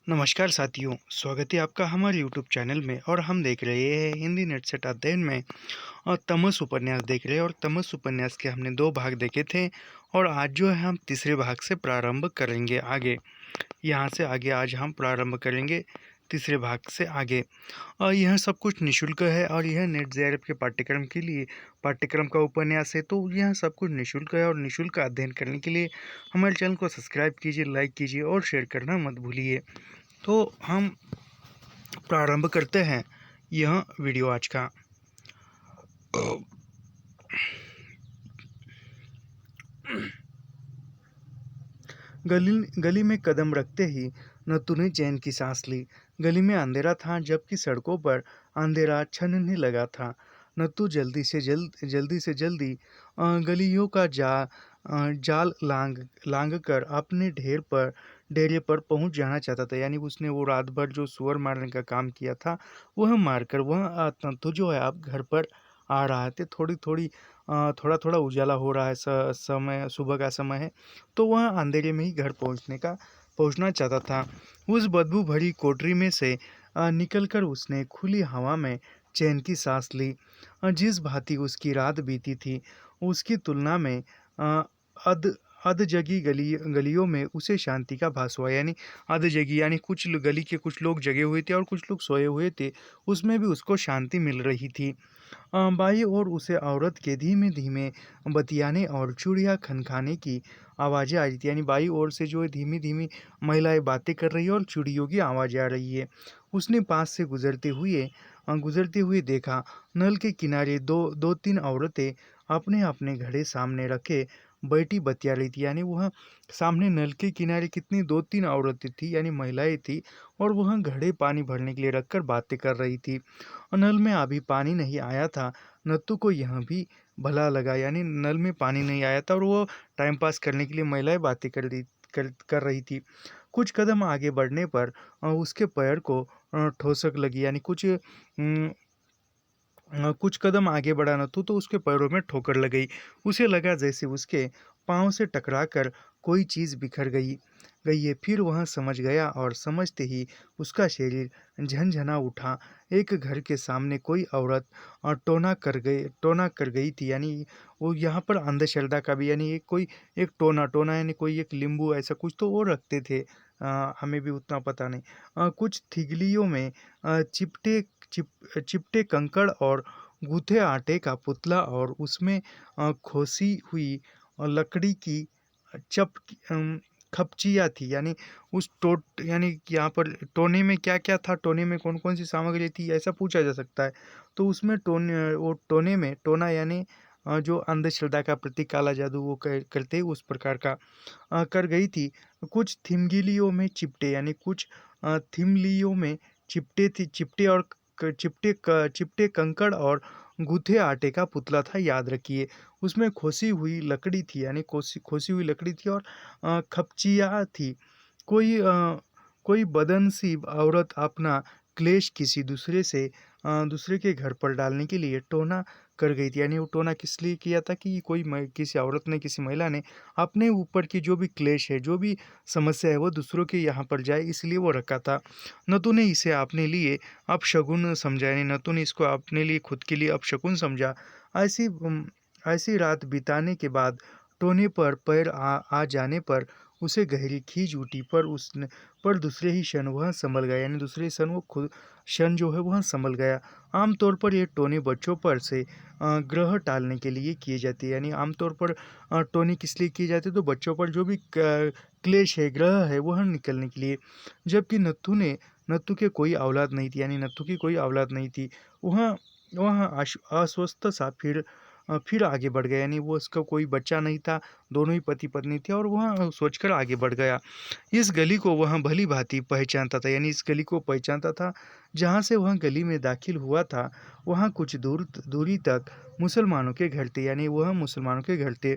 नमस्कार साथियों, स्वागत है आपका हमारे यूट्यूब चैनल में। और हम देख रहे हैं हिंदी नेट सेट अध्ययन में और तमस उपन्यास देख रहे हैं। और तमस उपन्यास के हमने 2 भाग देखे थे और आज जो है हम तीसरे भाग से प्रारंभ करेंगे आगे। यहाँ से आगे आज हम प्रारंभ करेंगे तीसरे भाग से आगे। और यह सब कुछ निःशुल्क है और यह नेट जेआरएफ के पाठ्यक्रम के लिए पाठ्यक्रम का उपन्यास है। तो यह सब कुछ निःशुल्क है और निःशुल्क अध्ययन करने के लिए हमारे चैनल को सब्सक्राइब कीजिए, लाइक कीजिए और शेयर करना मत भूलिए। तो हम प्रारंभ करते हैं यह वीडियो आज का। गली में कदम रखते ही नत्थू ने चैन की सांस ली। गली में अंधेरा था, जबकि सड़कों पर अंधेरा छनने लगा था। नत्थू जल्दी से जल्दी गलियों का जाल लांग कर अपने डेरे पर पहुंच जाना चाहता था। यानी उसने वो रात भर जो सुअर मारने का काम किया था वह मारकर वह नत्थू जो है अब घर पर आ रहा थे। थोड़ा थोड़ा उजाला हो रहा है, समय सुबह का समय है। तो वह अंधेरे में ही घर पहुंचना चाहता था। उस बदबू भरी कोठरी में से निकलकर उसने खुली हवा में चैन की सांस ली। जिस भांति उसकी रात बीती थी उसकी तुलना में अ, अध अधजगी गलियों में उसे शांति का भास हुआ। यानी अधजगी यानी गली के कुछ लोग जगे हुए थे और कुछ लोग सोए हुए थे, उसमें भी उसको शांति मिल रही थी। बाईं ओर उसे औरत के धीमे धीमे बतियाने और चूड़ियाँ खनखाने की आवाज़ें आ रही थी। यानी बाईं ओर से जो है धीमी धीमी महिलाएं बातें कर रही है और चूड़ियों की आवाज़ आ रही है। उसने पास से गुजरते हुए देखा, नल के किनारे दो तीन औरतें अपने अपने घड़े सामने रखे बैठी बतिया रही थी। यानी वह सामने नल के किनारे कितनी 2-3 औरतें थी, यानी महिलाएं थी, और वह घड़े पानी भरने के लिए रखकर बातें कर रही थी। नल में अभी पानी नहीं आया था। नत्थू को यह भी भला लगा, यानी नल में पानी नहीं आया था और वो टाइम पास करने के लिए महिलाएं बातें कर रही थी। कुछ कदम आगे बढ़ने पर उसके पैर को ठोसक लगी। यानी कुछ कदम आगे बढ़ा नत्थू तो उसके पैरों में ठोकर लग गई। उसे लगा जैसे उसके पाँव से टकराकर कोई चीज़ बिखर गई है। फिर वह समझ गया और समझते ही उसका शरीर झनझना उठा। एक घर के सामने कोई औरत टोना कर गई थी। यानी वो यहाँ पर अंधश्रद्धा का भी, यानी एक टोना यानी कोई एक लींबू ऐसा कुछ तो वो रखते थे। हमें भी उतना पता नहीं। कुछ थिगलियों में चिपटे कंकड़ और गूथे आटे का पुतला और उसमें खोसी हुई लकड़ी की चप खपचियाँ थी। यानी यानी यहाँ पर टोने में क्या क्या था, टोने में कौन कौन सी सामग्री थी, ऐसा पूछा जा सकता है। तो उसमें टोने में टोना यानी जो अंधश्रद्धा का प्रतीक, काला जादू वो करते उस प्रकार का कर गई थी। कुछ थिमगिलियों में चिपटे, यानी कुछ थिमलियों में चिपटे कंकड़ और गूथे आटे का पुतला था, याद रखिए। उसमें खोसी हुई लकड़ी थी, यानी खोसी हुई लकड़ी थी और खपचिया थी। कोई बदनसी औरत अपना क्लेश किसी दूसरे के घर पर डालने के लिए टोना कर गई थी। यानी वो टोना किस लिए किया था कि किसी औरत ने, किसी महिला ने अपने ऊपर की जो भी क्लेश है, जो भी समस्या है, वो दूसरों के यहाँ पर जाए, इसलिए वो रखा था। नत्थू ने इसे अपने लिए अपशगुन समझा। यानी नत्थू ने इसको अपने लिए, खुद के लिए अपशगुन समझा। ऐसी रात बिताने के बाद टोने पर पैर आ जाने पर उसे गहरी खींच उठी, पर दूसरे ही क्षण वह संभल गया। यानी दूसरे क्षण वो खुद क्षण जो है वह संभल गया। आमतौर पर ये टोने बच्चों पर से ग्रह टालने के लिए किए जाते हैं। यानी आमतौर पर टोने किस लिए किए जाते हैं, तो बच्चों पर जो भी क्लेश है, ग्रह है, वह निकलने के लिए। जबकि नत्थू के कोई औलाद नहीं थी। यानी नत्थू की कोई औलाद नहीं थी। वह वह अस्वस्थ सा फिर आगे बढ़ गया। यानी वो उसका कोई बच्चा नहीं था, दोनों ही पति पत्नी थे, और वह सोचकर आगे बढ़ गया। इस गली को वह भली भांति पहचानता था। यानी इस गली को पहचानता था। जहाँ से वह गली में दाखिल हुआ था वहाँ कुछ दूरी तक मुसलमानों के घर थे। यानी वह मुसलमानों के घर थे।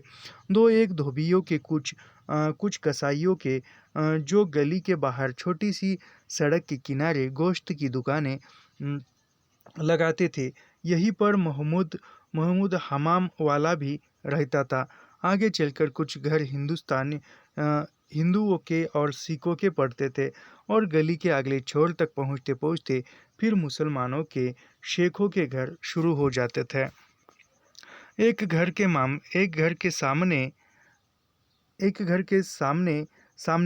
एक धोबियों के, कुछ कसाईयों के, जो गली के बाहर छोटी सी सड़क के किनारे गोश्त की दुकानें लगाते थे। यहीं पर महमूद हमाम वाला भी रहता था। आगे चलकर कुछ घर हिंदुओं के और सिखों के पड़ते थे और गली के अगले छोर तक पहुंचते पहुंचते फिर मुसलमानों के शेखों के घर शुरू हो जाते थे। एक घर के सामने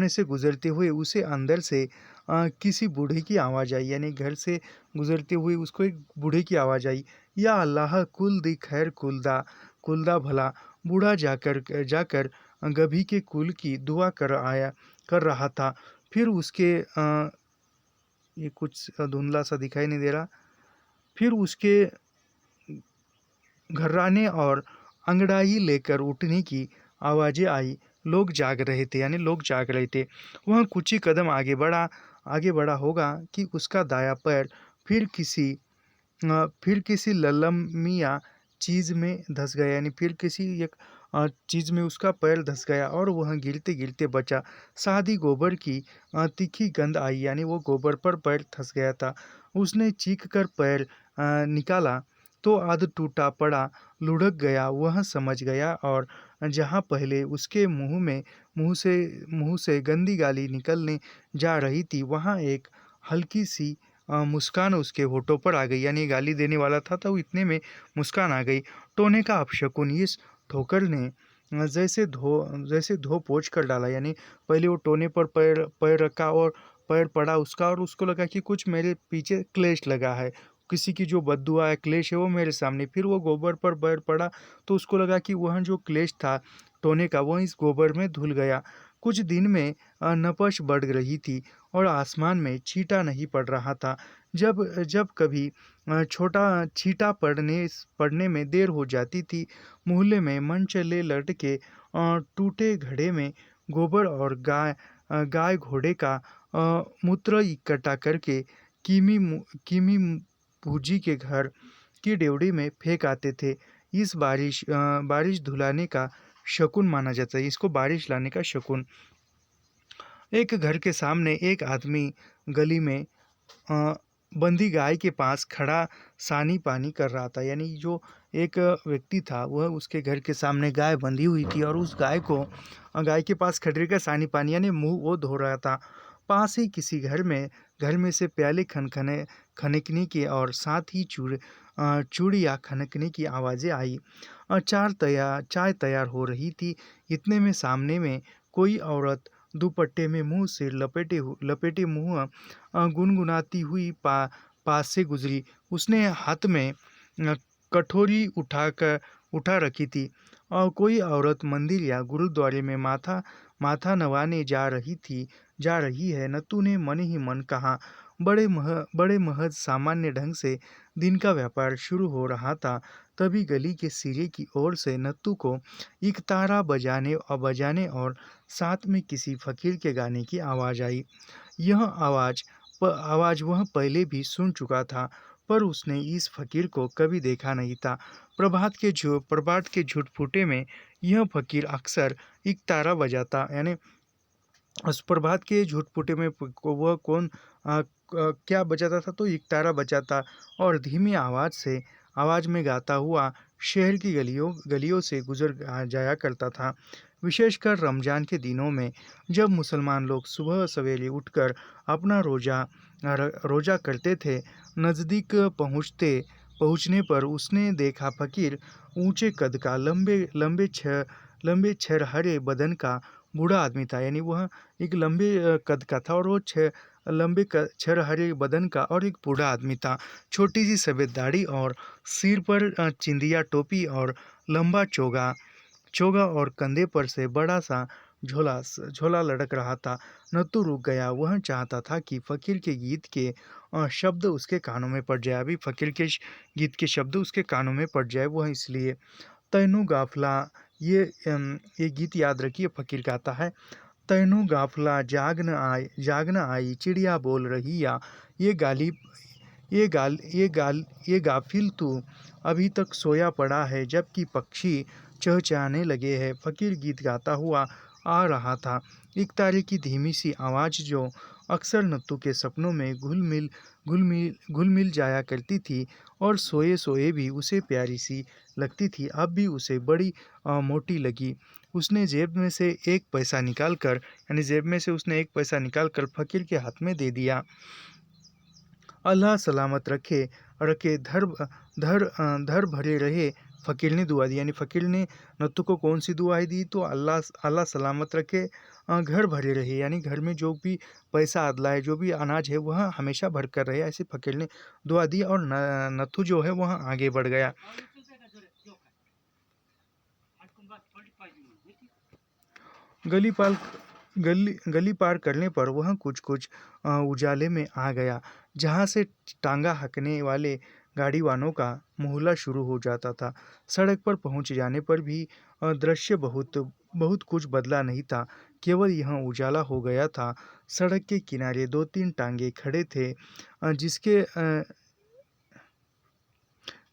से गुजरते हुए उसे अंदर से किसी बूढ़े की आवाज़ आई, यानी घर से गुजरते हुए उसको एक बूढ़े की आवाज़ आई, या अल्लाह कुल दी खैर कुलदा भला। बूढ़ा जाकर जाकर गभी के कुल की दुआ कर रहा था। फिर उसके ये कुछ धुंधला सा दिखाई नहीं दे रहा। फिर उसके घर्राने और अंगड़ाई लेकर उठने की आवाज़ें आई। लोग जाग रहे थे, यानी लोग जाग रहे थे। वह कुछ ही कदम आगे बढ़ा होगा कि उसका दायां पैर फिर किसी ललमिया चीज़ में धंस गया, यानी फिर किसी एक चीज़ में उसका पैर धंस गया और वह गिरते गिरते बचा। सादी गोबर की तीखी गंध आई, यानी वो गोबर पर पैर धंस गया था। उसने चीख कर पैर निकाला तो आध टूटा पड़ा लुढ़क गया। वह समझ गया और जहाँ पहले उसके मुंह से गंदी गाली निकलने जा रही थी, वहाँ एक हल्की सी मुस्कान उसके होठों पर आ गई, यानी गाली देने वाला था तो इतने में मुस्कान आ गई। टोने का अपशकुन इस ठोकर ने जैसे धो पोंछ कर डाला, यानी पहले वो टोने पर पैर पैर रखा और पैर पड़ा उसका, और उसको लगा कि कुछ मेरे पीछे क्लेश लगा है, किसी की जो बद्दुआ है, क्लेश है वो मेरे सामने। फिर वो गोबर पर पैर पड़ा तो उसको लगा कि वह जो क्लेश था टोने का, वह इस गोबर में धुल गया। कुछ दिन में नपश बढ़ रही थी और आसमान में छींटा नहीं पड़ रहा था। जब जब कभी छोटा छींटा पड़ने में देर हो जाती थी, मोहल्ले में मन चले लड़के टूटे घड़े में गोबर और गाय घोड़े का मूत्र इकट्ठा करके कीमी भूजी के घर की डेवड़ी में फेंक आते थे। इस बारिश धुलाने का शकुन माना जाता है, इसको बारिश लाने का शकुन। एक घर के सामने एक आदमी गली में बंधी गाय के पास खड़ा सानी पानी कर रहा था, यानी जो एक व्यक्ति था वह उसके घर के सामने गाय बंधी हुई थी और उस गाय के पास खड़े कर सानी पानी यानी मुंह वो धो रहा था। पास ही किसी घर में से प्याले खनकने की और साथ ही चूड़ियाँ खनकने की आवाज़ें आई। चाय तैयार हो रही थी। इतने में सामने में कोई औरत दुपट्टे में मुंह सिर लपेटे मुंह गुनगुनाती हुई पास से गुजरी। उसने हाथ में कटोरी उठा रखी थी और कोई औरत मंदिर या गुरुद्वारे में माथा नवाने जा रही है। नत्थू ने मन ही मन कहा। बड़े महज सामान्य ढंग से दिन का व्यापार शुरू हो रहा था, तभी गली के सिरे की ओर से नत्थू को एक तारा बजाने और साथ में किसी फकीर के गाने की आवाज़ आई। यह आवाज़ वह पहले भी सुन चुका था, पर उसने इस फकीर को कभी देखा नहीं था। प्रभात के झूठ फूटे में यह फकीर अक्सर एक तारा बजाता, यानी उस प्रभात के झूठ फूटे में वह कौन क्या बजाता था, तो एक तारा बजाता और धीमी आवाज़ में गाता हुआ शहर की गलियों से गुजर जाया करता था। विशेषकर रमज़ान के दिनों में, जब मुसलमान लोग सुबह सवेरे उठकर अपना रोज़ा करते थे। नज़दीक पहुँचने पर उसने देखा फकीर ऊंचे कद का लंबे छरहरे बदन का बूढ़ा आदमी था, यानी वह एक लंबे कद का था और वो छरहरे बदन का और एक बूढ़ा आदमी था। छोटी सी सफ़ेद दाढ़ी और सिर पर चिंदिया टोपी और लंबा चोगा और कंधे पर से बड़ा सा झोला लटक रहा था। नत्थू रुक गया। वह चाहता था कि फकीर के गीत के शब्द उसके कानों में पड़ जाए। अभी फकीर के गीत के शब्द उसके कानों में पड़ जाए, वह इसलिए। तैनू गाफला, ये गीत याद रखिए, फकीर गाता है। तैनू गाफला जाग न आई चिड़िया बोल रही या ये गाफिल तू अभी तक सोया पड़ा है, जबकि पक्षी चहचहाने लगे हैं। फकीर गीत गाता हुआ आ रहा था। एक तारे की धीमी सी आवाज़ जो अक्सर नत्थू के सपनों में घुल मिल जाया करती थी और सोए सोए भी उसे प्यारी सी लगती थी, अब भी उसे बड़ी मोटी लगी। उसने जेब में से एक पैसा निकाल कर यानी जेब में से उसने एक पैसा निकाल कर फ़कीर के हाथ में दे दिया। अल्लाह सलामत रखे रखे धर भरे रहे, फ़कीर ने दुआ दी। यानी फ़कीर ने नत्थू को कौन सी दुआएं दी, तो अल्लाह अल्लाह सलामत रखे, घर भरे रहे, यानी घर में जो भी पैसा अदला है, जो भी अनाज है, वह हमेशा भर कर रहे, ऐसे फ़कीर ने दुआ दी और नत्थू जो है वह आगे बढ़ गया। गली पाल गली पार करने पर वह कुछ कुछ उजाले में आ गया, जहाँ से टांगा हाँकने वाले गाड़ीवानों का मोहल्ला शुरू हो जाता था। सड़क पर पहुँच जाने पर भी दृश्य बहुत बहुत कुछ बदला नहीं था, केवल यह उजाला हो गया था। सड़क के किनारे दो तीन टांगे खड़े थे,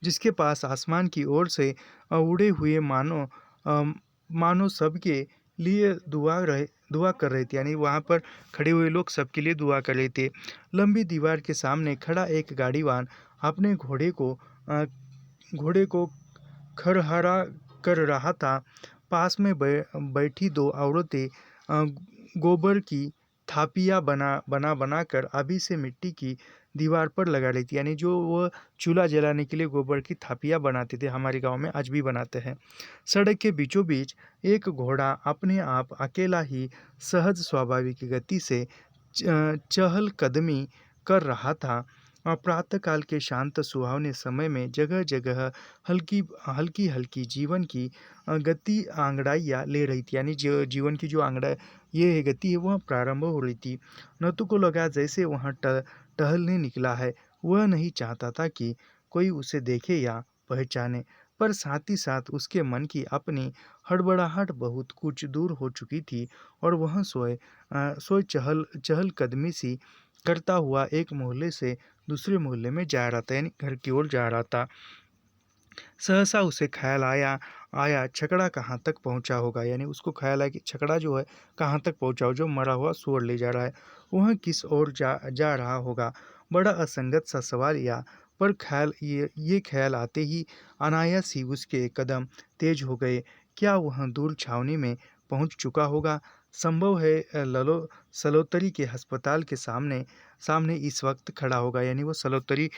जिसके पास आसमान की ओर से उड़े हुए मानो सबके लिए दुआ कर रहे थे, यानी वहाँ पर खड़े हुए लोग सबके लिए दुआ कर रहे थे। लंबी दीवार के सामने खड़ा एक गाड़ीवान अपने घोड़े को खरहरा कर रहा था। पास में बैठी दो औरतें गोबर की थापियाँ बना कर अभी से मिट्टी की दीवार पर लगा रही थी, यानी जो वो चूल्हा जलाने के लिए गोबर की थापियाँ बनाते थे, हमारे गांव में आज भी बनाते हैं। सड़क के बीचों बीच एक घोड़ा अपने आप अकेला ही सहज स्वाभाविक गति से चहलकदमी कर रहा था। प्रातःकाल के शांत सुहावने समय में जगह जगह हल्की हल्की हल्की जीवन की गति आंगड़ाइयाँ ले रही थी, यानी जो जीवन की जो आंगड़ा ये है गति है वह प्रारंभ हो रही थी। नतु को लगा जैसे वह टहलने निकला है। वह नहीं चाहता था कि कोई उसे देखे या पहचाने, पर साथ ही साथ उसके मन की अपनी हड़बड़ाहट बहुत कुछ दूर हो चुकी थी और वह सोए चहल कदमी सी करता हुआ एक मोहल्ले से दूसरे मोहल्ले में जा रहा था, यानी घर की ओर जा रहा था। सहसा उसे ख्याल आया छकड़ा कहाँ तक पहुँचा होगा, यानी उसको ख्याल आया कि छकड़ा जो है कहाँ तक पहुँचा हो, जो मरा हुआ सूअर ले जा रहा है, वह किस ओर जा रहा होगा। बड़ा असंगत सा सवाल या पर ये ख्याल आते ही अनायास ही उसके कदम तेज हो गए। क्या वह दूर छावनी में पहुँच चुका होगा? संभव है ललो सलोतरी के अस्पताल के सामने सामने इस वक्त खड़ा होगा, यानी वो सलोतरी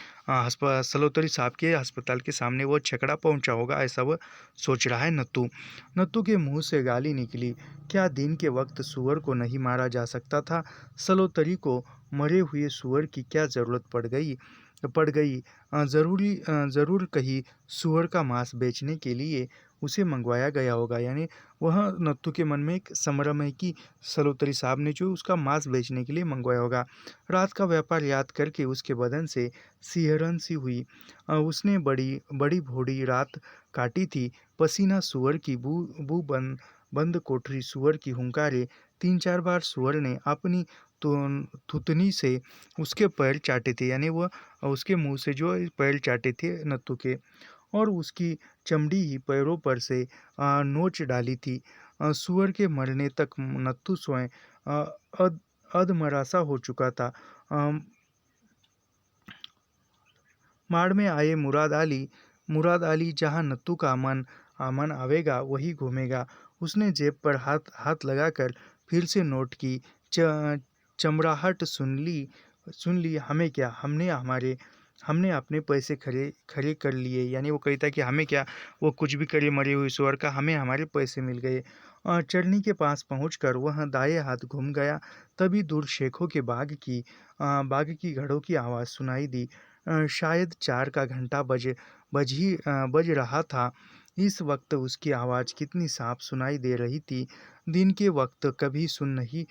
साहब के अस्पताल के सामने वो छकड़ा पहुंचा होगा, ऐसा वह सोच रहा है नत्थू। नत्थू के मुंह से गाली निकली, क्या दिन के वक्त सुअर को नहीं मारा जा सकता था? सलोतरी को मरे हुए सुअर की क्या जरूरत पड़ गई? ज़रूर कहीं सुअर का मांस बेचने के लिए उसे मंगवाया गया होगा, यानी वह नत्थू के मन में एक संभ्रम है कि सलोतरी साहब ने जो उसका मांस बेचने के लिए मंगवाया होगा। रात का व्यापार याद करके उसके बदन से सिहरन सी हुई। उसने बड़ी बड़ी भोड़ी रात काटी थी। पसीना सुअर की बू बंद कोठरी सुअर की हुंकारे। 3-4 बार सुअर ने अपनी थुतनी से उसके पैर चाटे थे, यानी वह उसके मुंह से जो पैर चाटे थे नत्थू के, और उसकी चमड़ी ही पैरों पर से नोच डाली थी। सुअर के मरने तक नत्थू स्वयं अधमरासा हो चुका था। माड़ में आए मुराद अली जहाँ नत्थू का मन आवेगा वही घूमेगा। उसने जेब पर हाथ लगाकर फिर से नोट की चमराहट सुन ली। हमें क्या, हमने अपने पैसे खरे कर लिए, यानी वो कहता है कि हमें क्या, वो कुछ भी करे मरे हुए सुअर का, हमें हमारे पैसे मिल गए। चरनी के पास पहुंचकर वह दाएं हाथ घूम गया। तभी दूर शेखों के बाग की घड़ों की आवाज़ सुनाई दी। शायद 4 का घंटा बज रहा था। इस वक्त उसकी आवाज़ कितनी साफ सुनाई दे रही थी। दिन के वक्त कभी सुनाई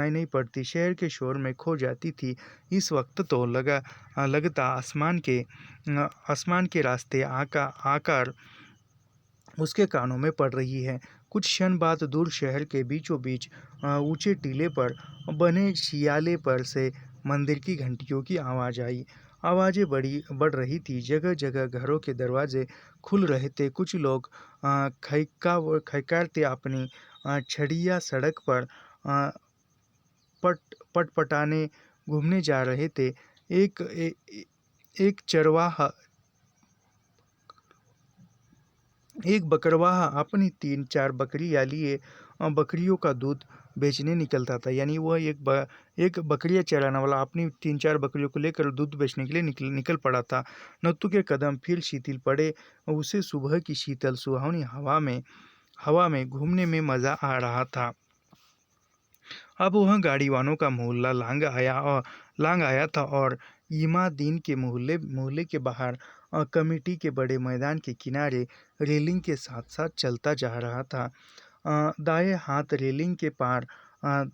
नहीं पड़ती, शहर के शोर में खो जाती थी। इस वक्त तो लगता आसमान के रास्ते आकार उसके कानों में पड़ रही है। कुछ क्षण बाद दूर शहर के बीचों बीच ऊंचे टीले पर बने शियाले पर से मंदिर की घंटियों की आवाज़ आई। आवाज़ें बढ़ रही थी। जगह जगह घरों के दरवाजे खुल रहे थे। कुछ लोग खैकारते अपनी छड़ियाँ सड़क पर पट पटपटाने घूमने जा रहे थे। एक ए, ए- एक चरवाहा एक बकरवाह अपनी 3-4 बकरियां लिए बकरियों का दूध बेचने निकलता था। यानी वह एक बकरियां चराने वाला अपनी 3-4 बकरियों को लेकर दूध बेचने के लिए निकल पड़ा था। नत्थू के कदम फिर शिथिल पड़े। उसे सुबह की शीतल सुहावनी हवा में घूमने में मजा आ रहा था। अब वह गाड़ीवानों का मोहल्ला लांग आया था और इमादीन के मोहल्ले मोहल्ले के बाहर कमेटी के बड़े मैदान के किनारे रेलिंग के साथ साथ चलता जा रहा था। दाएं हाथ रेलिंग के पार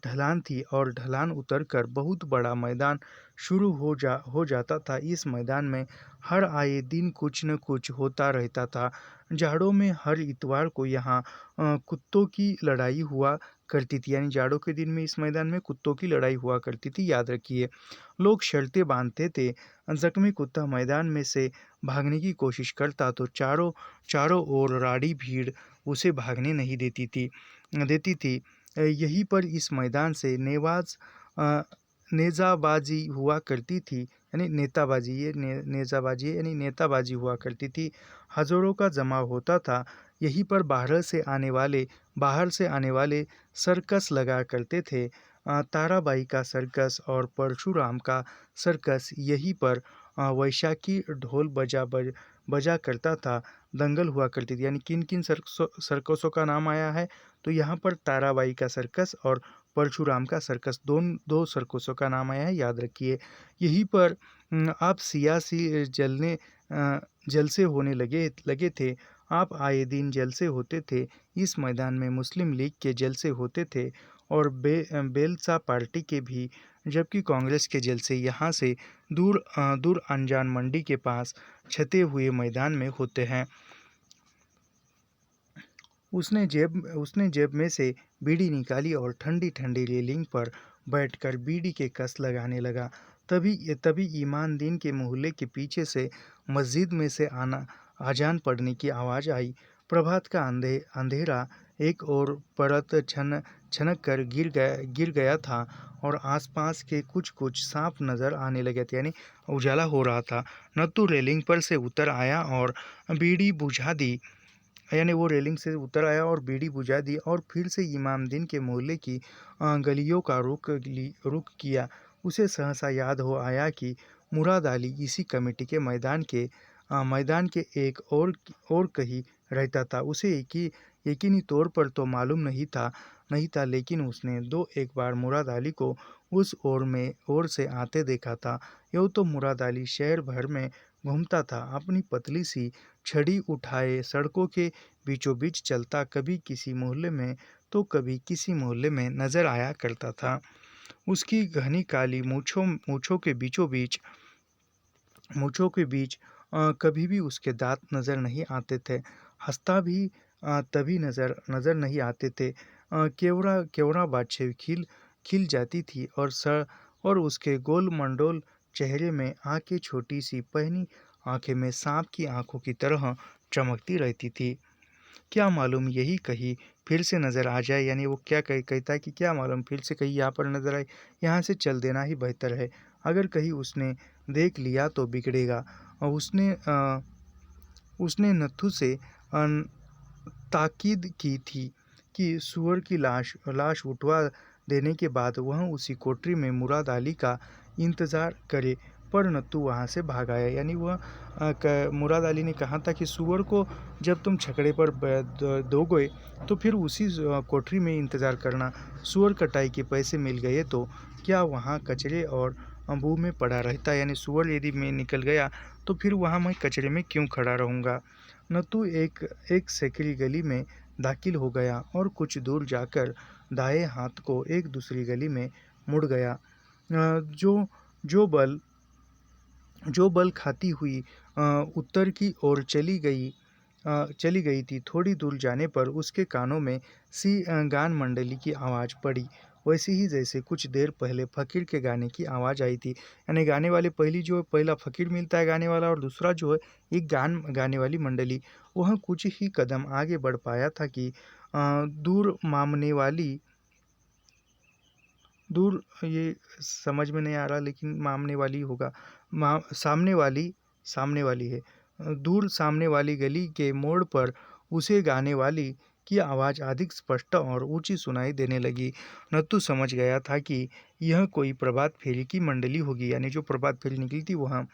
ढलान थी और ढलान उतरकर बहुत बड़ा मैदान शुरू हो जाता था। इस मैदान में हर आए दिन कुछ न कुछ होता रहता था। जाड़ों में हर इतवार को यहाँ कुत्तों की लड़ाई हुआ करती थी। यानी जाड़ों के दिन में इस मैदान में कुत्तों की लड़ाई हुआ करती थी, याद रखिए। लोग शर्तें बांधते थे। जख्मी कुत्ता मैदान में से भागने की कोशिश करता तो चारों ओर राड़ी भीड़ उसे भागने नहीं देती थी। यहीं पर इस मैदान से नेजाबाजी हुआ करती थी। यानी नेताबाजी, नेजाबाजी है, यानी नेताबाजी हुआ करती थी। हजारों का जमाव होता था। यहीं पर बाहर से आने वाले सर्कस लगा करते थे। ताराबाई का सर्कस और परशुराम का सर्कस यहीं पर वैशाखी ढोल बजा करता था। दंगल हुआ करती थी। यानी किन किन सर्कसों का नाम आया है, तो यहाँ पर ताराबाई का सर्कस और परशुराम का सर्कस, दो सर्कसों का नाम आया है, याद रखिए। यहीं पर आप सियासी जलसे होने लगे थे। आप आए दिन जलसे होते थे। इस मैदान में मुस्लिम लीग के जलसे होते थे और बेलसा पार्टी के भी, जबकि कांग्रेस के जलसे यहाँ से दूर अनजान मंडी के पास छते हुए मैदान में होते हैं। उसने जेब में से बीड़ी निकाली और ठंडी ठंडी रेलिंग पर बैठकर बीड़ी के कस लगाने लगा। तभी ईमानदीन के मोहल्ले के पीछे से मस्जिद में से अजान पढ़ने की आवाज़ आई। प्रभात का अंधेरा एक और परत छनक कर गिर गया था और आसपास के कुछ सांप नजर आने लगे थे। यानी उजाला हो रहा था। नत्थू रेलिंग पर से उतर आया और बीड़ी बुझा दी। यानी वो रेलिंग से उतर आया और बीड़ी बुझा दी और फिर से इमामदीन के मोहल्ले की गलियों का रुख किया। उसे सहसा याद हो आया कि मुराद अली इसी कमेटी के मैदान के एक और कहीं रहता था। उसे यकीनी तौर पर तो मालूम नहीं था, लेकिन उसने एक बार मुराद अली को उस ओर से आते देखा था। यूँ तो मुराद अली शहर भर में घूमता था, अपनी पतली सी छड़ी उठाए सड़कों के बीचों बीच चलता, कभी किसी मोहल्ले में तो कभी किसी मोहल्ले में नजर आया करता था। उसकी घनी काली मूँछों के बीच कभी भी उसके दांत नजर नहीं आते थे। हंसता भी तभी नजर नहीं आते थे। केवड़ा बाछे खिल जाती थी और उसके गोल मंडोल चेहरे में आंखें छोटी सी पहनी आंखें में सांप की आंखों की तरह चमकती रहती थी। क्या मालूम यही कहीं फिर से नज़र आ जाए। यानी वो क्या कहता है कि क्या मालूम फिर से कहीं यहाँ पर नज़र आए, यहाँ से चल देना ही बेहतर है। अगर कहीं उसने देख लिया तो बिगड़ेगा। और उसने नत्थू से ताकीद की थी कि सुअर की लाश उठवा देने के बाद वह उसी कोठरी में मुराद अली का इंतज़ार करे, पर नत्थू वहाँ से भाग आया। यानी मुराद अली ने कहा था कि सुअर को जब तुम छकड़े पर दोगे तो फिर उसी कोठरी में इंतज़ार करना। सुअर कटाई के पैसे मिल गए तो क्या वहाँ कचरे और बू में पड़ा रहता। यानी सुअर यदि मैं निकल गया तो फिर वहाँ मैं कचरे में क्यों खड़ा रहूँगा। नत्थू एक सकरी गली में दाखिल हो गया और कुछ दूर जाकर दाएं हाथ को एक दूसरी गली में मुड़ गया। जो बल खाती हुई उत्तर की ओर चली गई थी। थोड़ी दूर जाने पर उसके कानों में सी गान मंडली की आवाज़ पड़ी, वैसे ही जैसे कुछ देर पहले फ़कीर के गाने की आवाज़ आई थी। यानी गाने वाले पहला फ़कीर मिलता है गाने वाला, और दूसरा जो है एक गाने वाली मंडली। वह कुछ ही कदम आगे बढ़ पाया था कि दूर दूर, ये समझ में नहीं आ रहा लेकिन मामने वाली होगा, सामने वाली है। दूर सामने वाली गली के मोड़ पर उसे गाने वाली की आवाज़ अधिक स्पष्ट और ऊंची सुनाई देने लगी। नत्थु समझ गया था कि यह कोई प्रभात फेरी की मंडली होगी, यानी जो प्रभात फेरी निकली थी वहाँ।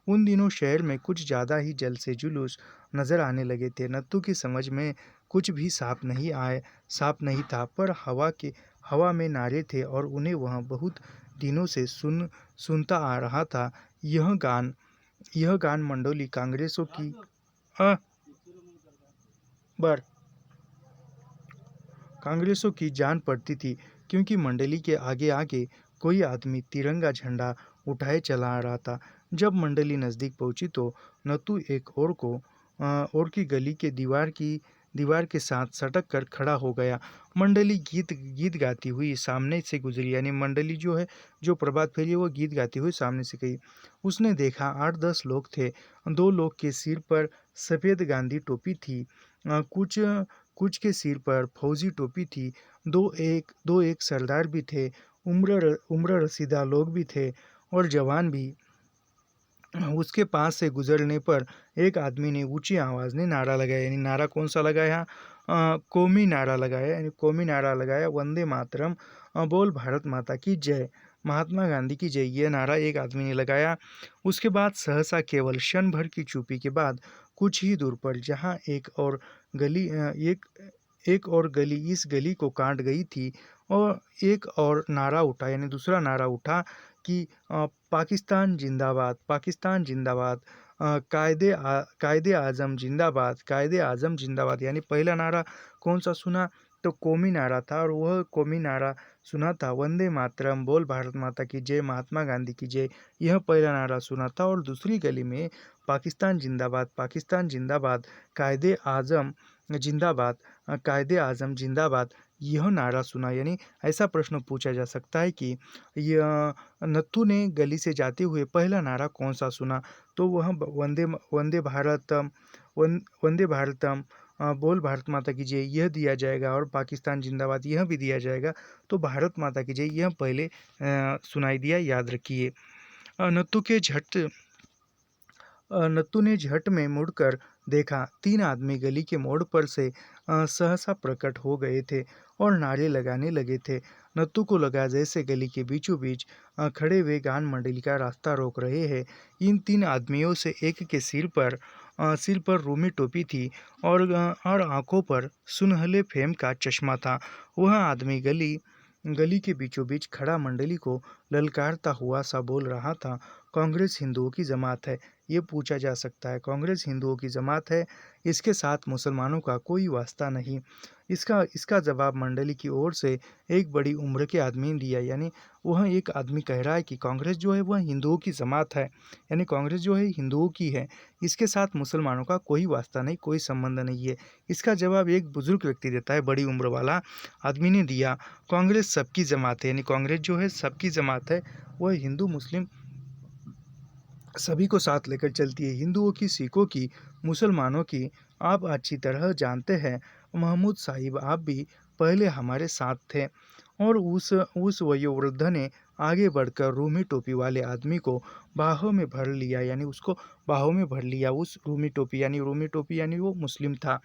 उन दिनों शहर में कुछ ज़्यादा ही जलसे जुलूस नजर आने लगे थे। नत्थु की समझ में कुछ भी साफ नहीं था, पर हवा में नारे थे और उन्हें वह बहुत दिनों से सुनता आ रहा था। यह गान मंडली अ, बर कांग्रेसों की जान पड़ती थी, क्योंकि मंडली के आगे आगे कोई आदमी तिरंगा झंडा उठाए चला आ रहा था। जब मंडली नज़दीक पहुंची तो नत्थु एक और की गली के दीवार के साथ सटक कर खड़ा हो गया। मंडली गीत गीत गाती हुई सामने से गुजरी, यानी मंडली जो है, जो प्रभात फेरी है, वो गीत गाती हुई सामने से गई। उसने देखा 8-10 लोग थे। 2 लोग के सिर पर सफ़ेद गांधी टोपी थी। कुछ कुछ के सिर पर फौजी टोपी थी। दो एक सरदार भी थे। उम्र रसीदा लोग भी थे और जवान भी। उसके पास से गुजरने पर एक आदमी ने ऊंची आवाज़ में नारा लगाया, यानी नारा कौन सा लगाया? कौमी नारा लगाया, यानी कौमी नारा लगाया, वंदे मातरम, बोल भारत माता की जय, महात्मा गांधी की जय। यह नारा एक आदमी ने लगाया। उसके बाद सहसा, केवल क्षण भर की चुप्पी के बाद, कुछ ही दूर पर जहाँ गली एक और गली इस गली को काट गई थी, और एक और नारा उठा, यानी दूसरा नारा उठा कि पाकिस्तान जिंदाबाद, पाकिस्तान जिंदाबाद, कायदे आज़म जिंदाबाद, कायदे आज़म जिंदाबाद। यानी पहला नारा कौन सा सुना? तो कौमी नारा था, और वह कौमी नारा सुना था वंदे मातरम, बोल भारत माता की जय, महात्मा गांधी की जय। यह पहला नारा सुना था। और दूसरी गली में पाकिस्तान जिंदाबाद, पाकिस्तान जिंदाबाद, कायदे आज़म जिंदाबाद, कायदे आज़म जिंदाबाद, यह नारा सुना। यानी ऐसा प्रश्न पूछा जा सकता है कि यह नत्थु ने गली से जाते हुए पहला नारा कौन सा सुना? तो वह वंदे भारतम, बोल भारत माता की जय, यह दिया जाएगा, और पाकिस्तान जिंदाबाद यह भी दिया जाएगा। तो भारत माता की जय यह पहले सुनाई दिया, याद रखिए। नत्थु ने झट में मुड़कर देखा। 3 आदमी गली के मोड़ पर से सहसा प्रकट हो गए थे और नारे लगाने लगे थे। नत्थु को लगा जैसे गली के बीचों बीच खड़े हुए गान मंडली का रास्ता रोक रहे हैं। इन 3 आदमियों से एक के सिर पर रूमी टोपी थी, और आंखों पर सुनहले फेम का चश्मा था। वह आदमी गली के बीचों बीच खड़ा मंडली को ललकारता हुआ सा बोल रहा था, कांग्रेस हिंदुओं की जमात है। ये पूछा जा सकता है, कांग्रेस हिंदुओं की जमात है, इसके साथ मुसलमानों का कोई वास्ता नहीं। इसका जवाब मंडली की ओर से एक बड़ी उम्र के आदमी ने दिया। यानी वह एक आदमी कह रहा है कि कांग्रेस जो है वह हिंदुओं की जमात है, यानी कांग्रेस जो है हिंदुओं की है, इसके साथ मुसलमानों का कोई वास्ता नहीं, कोई संबंध नहीं है। इसका जवाब एक बुजुर्ग व्यक्ति देता है, बड़ी उम्र वाला आदमी ने दिया, कांग्रेस सबकी जमात है, यानी कांग्रेस जो है सबकी जमात है, वह हिंदू मुस्लिम सभी को साथ लेकर चलती है, हिंदुओं की, सिखों की, मुसलमानों की। आप अच्छी तरह जानते हैं महमूद साहिब, आप भी पहले हमारे साथ थे। और उस वयोवृद्ध ने आगे बढ़कर रूमी टोपी वाले आदमी को बाहों में भर लिया, यानी उसको बाहों में भर लिया। उस रूमी टोपी यानी वो मुस्लिम था।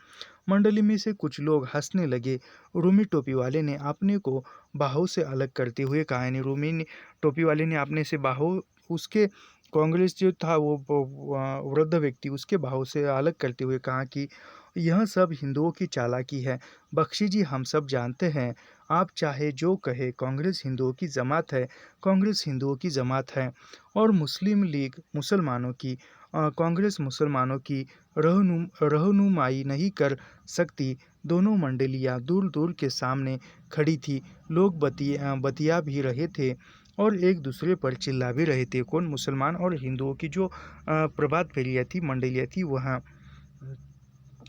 मंडली में से कुछ लोग हंसने लगे। रूमी टोपी वाले ने अपने को बाहों से अलग करते हुए कहा, यानी टोपी वाले ने अपने से बाहों, उसके कांग्रेस जो था वो वृद्ध व्यक्ति, उसके बाहों से अलग करते हुए कहा कि यह सब हिंदुओं की चालाकी है। बख्शी जी, हम सब जानते हैं, आप चाहे जो कहे, कांग्रेस हिंदुओं की जमात है, कांग्रेस हिंदुओं की जमात है। और मुस्लिम लीग मुसलमानों की, कांग्रेस मुसलमानों की रहनुमाई नहीं कर सकती। दोनों मंडलियां दूर दूर के सामने खड़ी थी। लोग बतिया भी रहे थे और एक दूसरे पर चिल्ला भी रहे थे। कौन? मुसलमान और हिंदुओं की जो प्रभात फेरियाँ थी, मंडलियाँ थी वहाँ,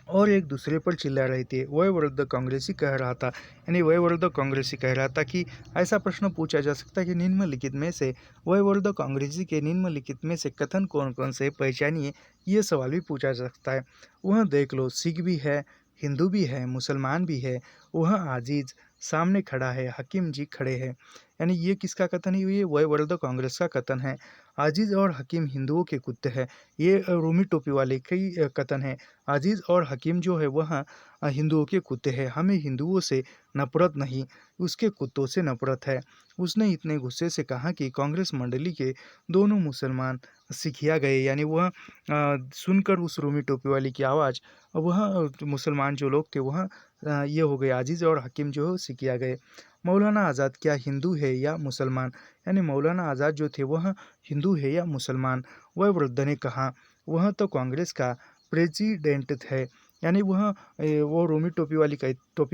और एक दूसरे पर चिल्ला रहे थे। वह वृद्ध कांग्रेसी कह रहा था, यानी वह वृद्ध कांग्रेसी कह रहा था कि ऐसा प्रश्न पूछा जा सकता है कि निम्नलिखित में से, वह वृद्ध कांग्रेसी के निम्नलिखित में से कथन कौन कौन से पहचानिए, ये सवाल भी पूछा जा सकता है। वह देख लो, सिख भी है, हिंदू भी है, मुसलमान भी है, वह आजीज सामने खड़ा है, हकीम जी खड़े हैं। यानी ये किसका कथन है? ये वयवर्ल्ड कांग्रेस का कथन है। आजीज और हकीम हिंदुओं के कुत्ते हैं। ये रोमी टोपी वाले का ही कथन है। आजीज और हकीम जो है वह हिंदुओं के कुत्ते हैं। हमें हिंदुओं से नफरत नहीं, उसके कुत्तों से नफरत है। उसने इतने गुस्से से कहा कि कांग्रेस मंडली के दोनों मुसलमान सिखिया गए। यानी वह सुनकर उस रोमी टोपी वाले की आवाज़, वह मुसलमान जो लोग थे वह ये हो गए, आजीज़ और हकीम जो सिखिया गए। मौलाना आज़ाद क्या हिंदू है या मुसलमान? यानी मौलाना आज़ाद जो थे वह हिंदू है या मुसलमान? वह वृद्ध ने कहा, वह तो कांग्रेस का प्रेसिडेंट है। यानी वो रोमी टोपी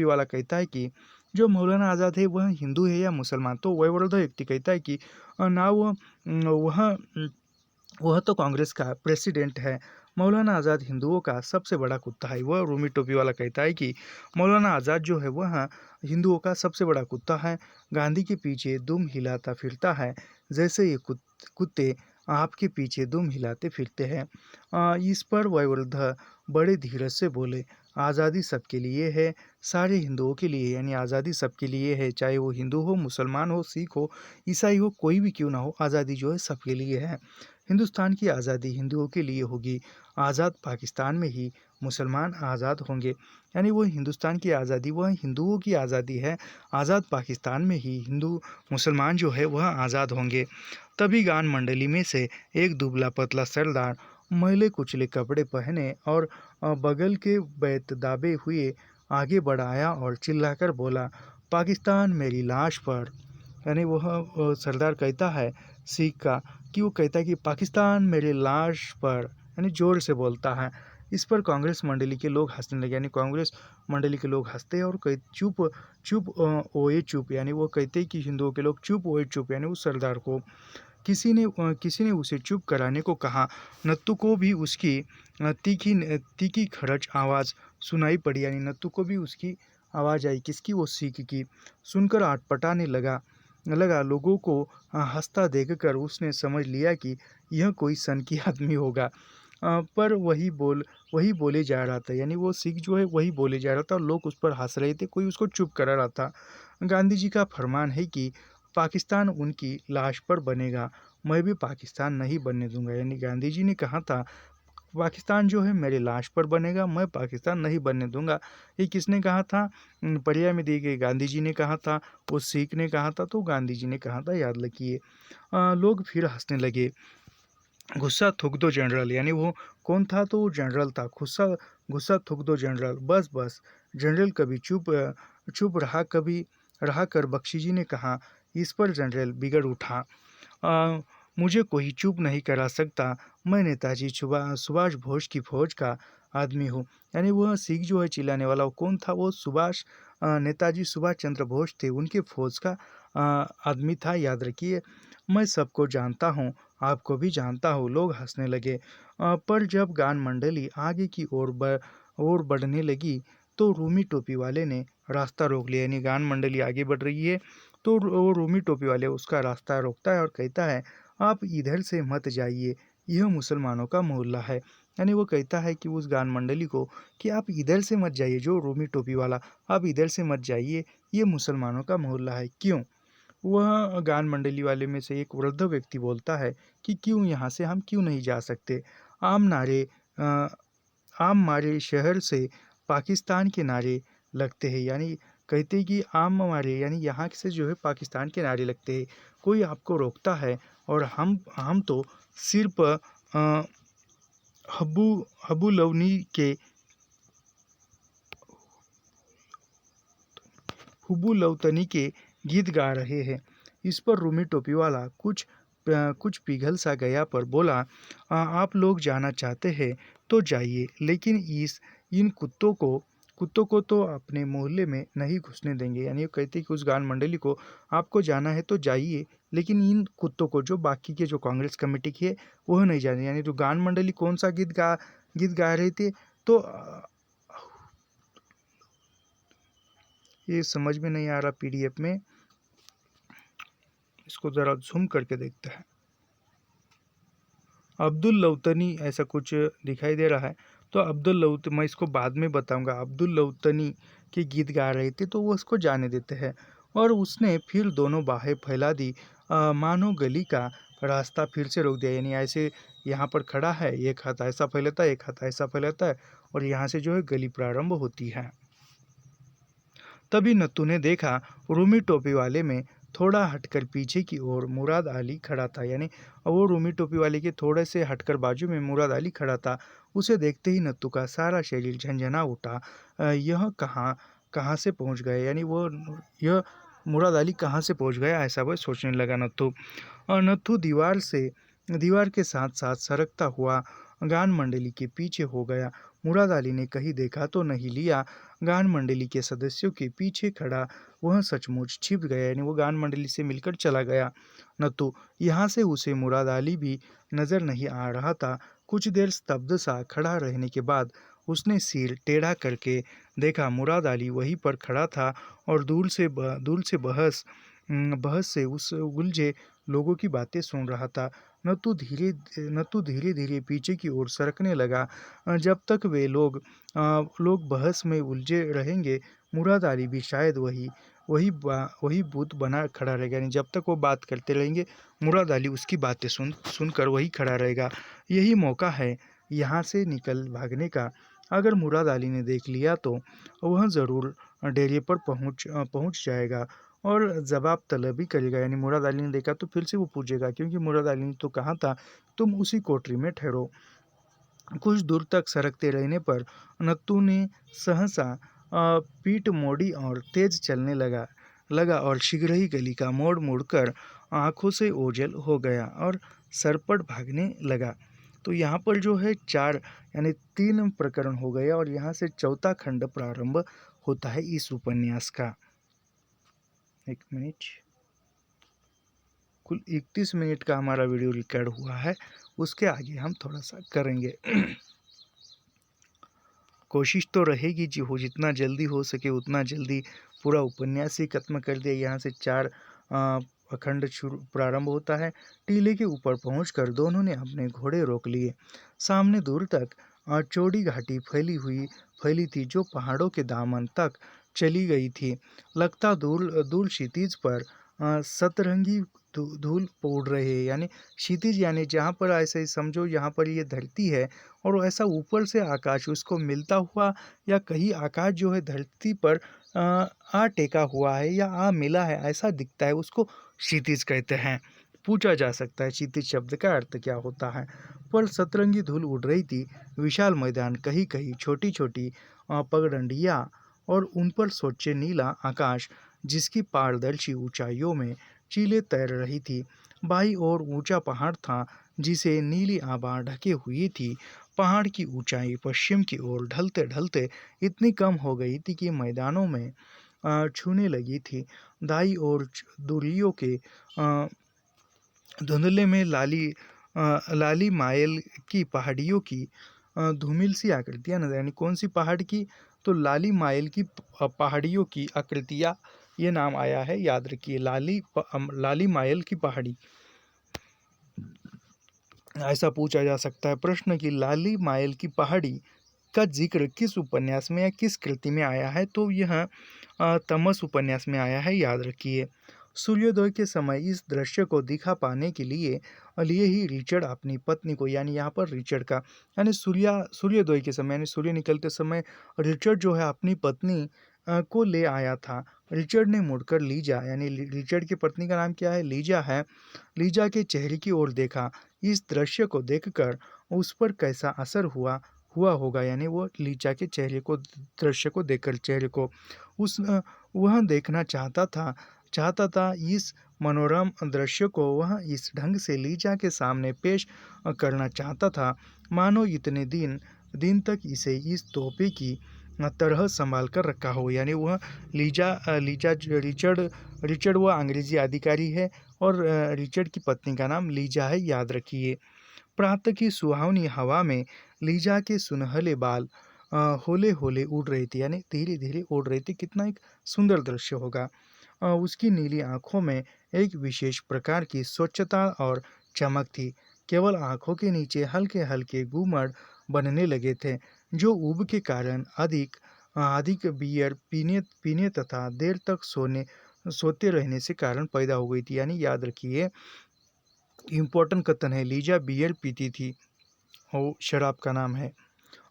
वाला कहता है कि जो मौलाना आज़ाद है वह हिंदू है या मुसलमान? तो वह वृद्ध व्यक्ति कहता है कि ना वह तो कांग्रेस का प्रेसिडेंट है। मौलाना आज़ाद हिंदुओं का सबसे बड़ा कुत्ता है। वह रोमी टोपी वाला कहता है कि मौलाना आज़ाद जो है वह हिंदुओं का सबसे बड़ा कुत्ता है। गांधी के पीछे दुम हिलाता फिरता है, जैसे ये कुत्ते आपके पीछे दुम हिलाते फिरते हैं। इस पर वयोवृद्ध बड़े धीरज से बोले, आज़ादी सबके लिए है, सारे हिंदुओं के लिए। यानी आज़ादी सबके लिए है, चाहे वो हिंदू हो, मुसलमान हो, सिख हो, ईसाई हो, कोई भी क्यों ना हो, आज़ादी जो है सबके लिए है। हिंदुस्तान की आज़ादी हिंदुओं के लिए होगी। आज़ाद पाकिस्तान में ही मुसलमान आज़ाद होंगे। यानी वो हिंदुस्तान की आज़ादी वह हिंदुओं की आज़ादी है। आज़ाद पाकिस्तान में ही हिंदू मुसलमान जो है वह आज़ाद होंगे। तभी गान मंडली में से एक दुबला पतला सरदार मैले कुचले कपड़े पहने और बगल के बैत दाबे हुए आगे बढ़ाया और चिल्लाकर बोला, पाकिस्तान मेरी लाश पर। यानी वह सरदार कहता है सिख का कि वो कहता है कि पाकिस्तान मेरे लाश पर, यानी ज़ोर से बोलता है। इस पर कांग्रेस मंडली के लोग हंसने लगे। यानी कांग्रेस मंडली के लोग हंसते हैं और कह चुप चुप ओए चुप। यानी वो कहते हैं कि हिंदुओं के लोग चुप ओए चुप। यानी उस सरदार को किसी ने उसे चुप कराने को कहा। नत्थू को भी उसकी तीखी खरच आवाज़ सुनाई पड़ी। यानी नत्थू को भी उसकी आवाज़ आई, किसकी? वो सिख की। सुनकर आटपटाने लगा लोगों को हंसता देखकर उसने समझ लिया कि यह कोई सनकी आदमी होगा। पर वही बोले जा रहा था। यानी वो सिख जो है वही बोले जा रहा था और लोग उस पर हंस रहे थे, कोई उसको चुप करा रहा था। गांधी जी का फरमान है कि पाकिस्तान उनकी लाश पर बनेगा, मैं भी पाकिस्तान नहीं बनने दूंगा। यानी गांधी जी ने कहा था पाकिस्तान जो है मेरे लाश पर बनेगा, मैं पाकिस्तान नहीं बनने दूंगा। ये किसने कहा था? पर्याय में दी गई, गांधी जी ने कहा था, वो सिख ने कहा था, तो गांधी जी ने कहा था, याद रखिए। लोग फिर हंसने लगे। गुस्सा थूक दो जनरल। यानी वो कौन था? तो वो जनरल था। गुस्सा गुस्सा थूक दो जनरल, बस बस। जनरल कभी चुप रहा कर बख्शी जी ने कहा। इस पर जनरल बिगड़ उठा। मुझे कोई चुप नहीं करा सकता, मैं नेताजी सुभाष बोस की फौज का आदमी हूँ। यानी वह सिख जो है चिल्लाने वाला, वो कौन था? वो नेताजी सुभाष चंद्र बोस थे, उनके फौज का आदमी था, याद रखिए। मैं सबको जानता हूँ, आपको भी जानता हूँ। लोग हंसने लगे। पर जब गान मंडली आगे की ओर बढ़ने लगी तो रूमी टोपी वाले ने रास्ता रोक लिया। यानी गान मंडली आगे बढ़ रही है तो वो रूमी टोपी वाले उसका रास्ता रोकता है और कहता है, आप इधर से मत जाइए, यह मुसलमानों का मोहल्ला है। यानी वो कहता है कि उस गान मंडली को कि आप इधर से मत जाइए, जो रूमी टोपी वाला, आप इधर से मत जाइए, ये मुसलमानों का मोहल्ला है। क्यों? वह गान मंडली वाले में से एक वृद्ध व्यक्ति बोलता है कि क्यों, यहाँ से हम क्यों नहीं जा सकते? आम नारे अ, आम मारे शहर से पाकिस्तान के नारे लगते हैं। यानी कहते हैं कि आम हमारे, यानी यहाँ से जो है पाकिस्तान के नारे लगते हैं, कोई आपको रोकता है और हम तो सिर्फ हब्बू हब्बू लवनी के हुब्बू लवतनी के गीत गा रहे हैं। इस पर रूमी टोपी वाला कुछ पिघल सा गया पर बोला, आप लोग जाना चाहते हैं तो जाइए, लेकिन इन कुत्तों को तो अपने मोहल्ले में नहीं घुसने देंगे। यानी वो कहते हैं कि उस गान मंडली को आपको जाना है तो जाइए, लेकिन इन कुत्तों को, जो बाकी के जो कांग्रेस कमेटी की है, वह नहीं जाने। यानी जो गान मंडली कौन सा गीत गा रहे थे? तो ये समझ में नहीं आ रहा पीडीएफ में, इसको ज़रा जूम करके देखते हैं। अब्दुल लवतनी ऐसा कुछ दिखाई दे रहा है। तो अब्दुल लउत मैं इसको बाद में बताऊँगा, अब्दुल लउतनी के गीत गा रहे थे तो वो उसको जाने देते हैं। और उसने फिर दोनों बाहें फैला दी, मानो गली का रास्ता फिर से रोक दिया। यानी ऐसे यहाँ पर खड़ा है, एक हाथ ऐसा फैलाता है, एक हाथ ऐसा फैलाता है और यहाँ से जो है गली प्रारंभ होती है। तभी नत्थू ने देखा रूमी टोपी वाले में थोड़ा हटकर पीछे की ओर मुराद अली खड़ा था। यानी वो रूमी टोपी वाले के थोड़े से हटकर बाजू में मुराद अली खड़ा था। उसे देखते ही नत्थू का सारा शरीर झंझना उठा। यह कहाँ कहाँ से पहुँच गए, यानी वो यह मुराद अली कहाँ से पहुँच गया, ऐसा वह सोचने लगा नत्थू। और नत्थू दीवार के साथ साथ सरकता हुआ गान मंडली के पीछे हो गया। मुराद अली ने कहीं देखा तो नहीं लिया, गान मंडली के सदस्यों के पीछे खड़ा वह सचमुच छिप गया। यानी वो गान मंडली से मिलकर चला गया। नत्थू यहाँ से उसे मुराद अली भी नजर नहीं आ रहा था। कुछ देर स्तब्ध सा खड़ा रहने के बाद उसने सिर टेढ़ा करके देखा, मुराद अली वहीं पर खड़ा था और दूर से बहस से उस उलझे लोगों की बातें सुन रहा था। नत्थू धीरे धीरे पीछे की ओर सरकने लगा। जब तक वे लोग बहस में उलझे रहेंगे, मुराद अली भी शायद वही बुत बना खड़ा रहेगा। यानी जब तक वो बात करते रहेंगे, मुराद अली उसकी बातें सुनकर वही खड़ा रहेगा। यही मौका है यहाँ से निकल भागने का। अगर मुराद अली ने देख लिया तो वह ज़रूर डेरे पर पहुँच जाएगा और जवाब तलबी करेगा। यानी मुराद अली ने देखा तो फिर से वो पूछेगा, क्योंकि मुराद अली ने तो कहा था तुम उसी कोठरी में ठहरो। कुछ दूर तक सरकते रहने पर नत्थू ने सहसा पीठ मोड़ी और तेज चलने लगा और शीघ्र ही गली का मोड़ मुड़कर आंखों से ओझल हो गया और सरपट भागने लगा। तो यहाँ पर जो है चार यानी 3 प्रकरण हो गए और यहाँ से चौथा खंड प्रारंभ होता है इस उपन्यास का। एक मिनट, कुल 31 मिनट का हमारा वीडियो रिकॉर्ड हुआ है, उसके आगे हम थोड़ा सा करेंगे। कोशिश तो रहेगी जी हो जितना जल्दी हो सके उतना जल्दी पूरा उपन्यास ही खत्म कर दिया। यहाँ से 4 अखंड शुरू प्रारंभ होता है। टीले के ऊपर पहुंचकर दोनों ने अपने घोड़े रोक लिए। सामने दूर तक चौड़ी घाटी फैली थी जो पहाड़ों के दामन तक चली गई थी। लगता दूर दूर क्षितिज पर सतरंगी धूल उड़ रहे हैं। यानी क्षितिज यानी जहाँ पर ऐसे ही समझो यहाँ पर ये धरती है और ऐसा ऊपर से आकाश उसको मिलता हुआ, या कहीं आकाश जो है धरती पर आ टेका हुआ है या आ मिला है ऐसा दिखता है, उसको क्षितिज कहते हैं। पूछा जा सकता है क्षितिज शब्द का अर्थ क्या होता है। पर सतरंगी धूल उड़ रही थी। विशाल मैदान, कहीं कहीं छोटी छोटी पगडंडियाँ और उन पर सोचे नीला आकाश जिसकी पारदर्शी ऊंचाइयों में चीलें तैर रही थी। बाई और ऊंचा पहाड़ था जिसे नीली आभा ढके हुई थी। पहाड़ की ऊंचाई पश्चिम की ओर ढलते ढलते इतनी कम हो गई थी कि मैदानों में छूने लगी थी। दाई और दूरियों के धुंधले में लाली मायल की पहाड़ियों की धूमिल सी आकृतियाँ नजर, यानी कौन सी पहाड़ की, तो लाली मायल की पहाड़ियों की आकृतियाँ, ये नाम आया है, याद रखिए। लाली मायल की पहाड़ी, ऐसा पूछा जा सकता है प्रश्न कि लाली मायल की पहाड़ी का जिक्र किस उपन्यास में या किस कृति में आया है, तो यह तमस उपन्यास में आया है, याद रखिए। सूर्योदय के समय इस दृश्य को दिखा पाने के लिए ही रिचर्ड अपनी पत्नी को, यानी यहाँ पर रिचर्ड का, यानी सूर्योदय के समय यानी सूर्य निकलते समय रिचर्ड जो है अपनी पत्नी को ले आया था। रिचर्ड ने मुड़कर लीजा, यानी रिचर्ड की पत्नी का नाम क्या है, लीजा है, लीजा के चेहरे की ओर देखा। इस दृश्य को देखकर उस पर कैसा असर हुआ होगा, यानी वो लीजा के दृश्य को देखकर चेहरे को वह देखना चाहता था इस मनोरम दृश्य को वह इस ढंग से लीजा के सामने पेश करना चाहता था मानो इतने दिन तक इसे इस तोहफे की तरह संभाल कर रखा हो। यानी वह रिचर्ड वह अंग्रेजी अधिकारी है और रिचर्ड की पत्नी का नाम लीजा है, याद रखिए। प्रातः की सुहावनी हवा में लीजा के सुनहले बाल होले होले उड़ रहे थे, यानी धीरे धीरे उड़ रहे थे। कितना एक सुंदर दृश्य होगा। उसकी नीली आंखों में एक विशेष प्रकार की स्वच्छता और चमक थी। केवल आंखों के नीचे हल्के हल्के घूमड़ बनने लगे थे, जो ऊब के कारण अधिक बियर पीने पीने तथा देर तक सोते रहने से कारण पैदा हो गई थी। यानी याद रखिए, इम्पोर्टेंट कथन है, लीजा बियर पीती थी और शराब का नाम है।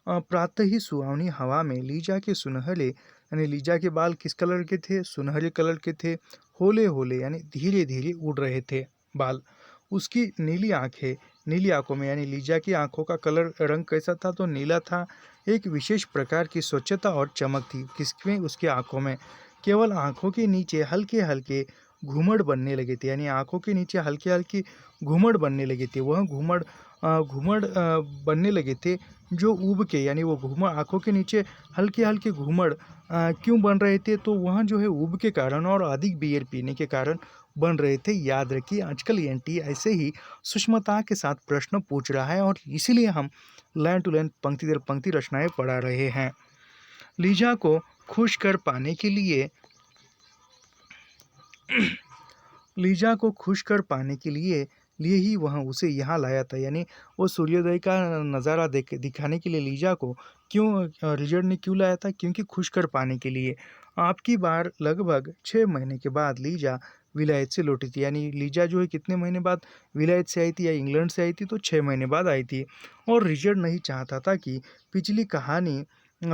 प्रातः ही सुहावनी हवा में लीजा के सुनहरे, यानी लीजा के बाल किस कलर के थे? सुनहरे कलर के थे। होले होले यानी धीरे धीरे उड़ रहे थे बाल। उसकी नीली आंखों में, यानी लीजा की आंखों का कलर रंग कैसा था? तो नीला था। एक विशेष प्रकार की स्वच्छता और चमक थी किसमें? उसके आंखों में। केवल आंखों के नीचे हल्के हल्के घूमड़ बनने लगे थे, यानी आंखों के नीचे हल्के हल्के घूमड़ बनने लगे थे। वह घूमड़ बनने लगे थे जो ऊब के, यानी वो घूमड़ आंखों के नीचे हल्के हल्के घूमड़ क्यों बन रहे थे? तो वह जो है ऊब के कारण और अधिक बियर पीने के कारण बन रहे थे। याद रखिए, आजकल एनटी ऐसे ही सूक्ष्मता के साथ प्रश्न पूछ रहा है और इसीलिए हम लाइन टू लाइन पंक्ति दर पंक्ति रचनाएं पढ़ा रहे हैं। लीजा को खुश कर पाने के लिए लीजा को खुश कर पाने के लिए ही वह उसे यहाँ लाया था। यानी वो सूर्योदय का नज़ारा दिखाने के लिए लीजा को रिचर्ड ने क्यों लाया था? क्योंकि खुश कर पाने के लिए। आपकी बार लगभग 6 महीने के बाद लीजा विलायत से लौटी थी। यानी लीजा जो है कितने महीने बाद विलायत से आई थी या इंग्लैंड से आई थी? तो 6 महीने बाद आई थी। और रिचर्ड नहीं चाहता था कि पिछली कहानी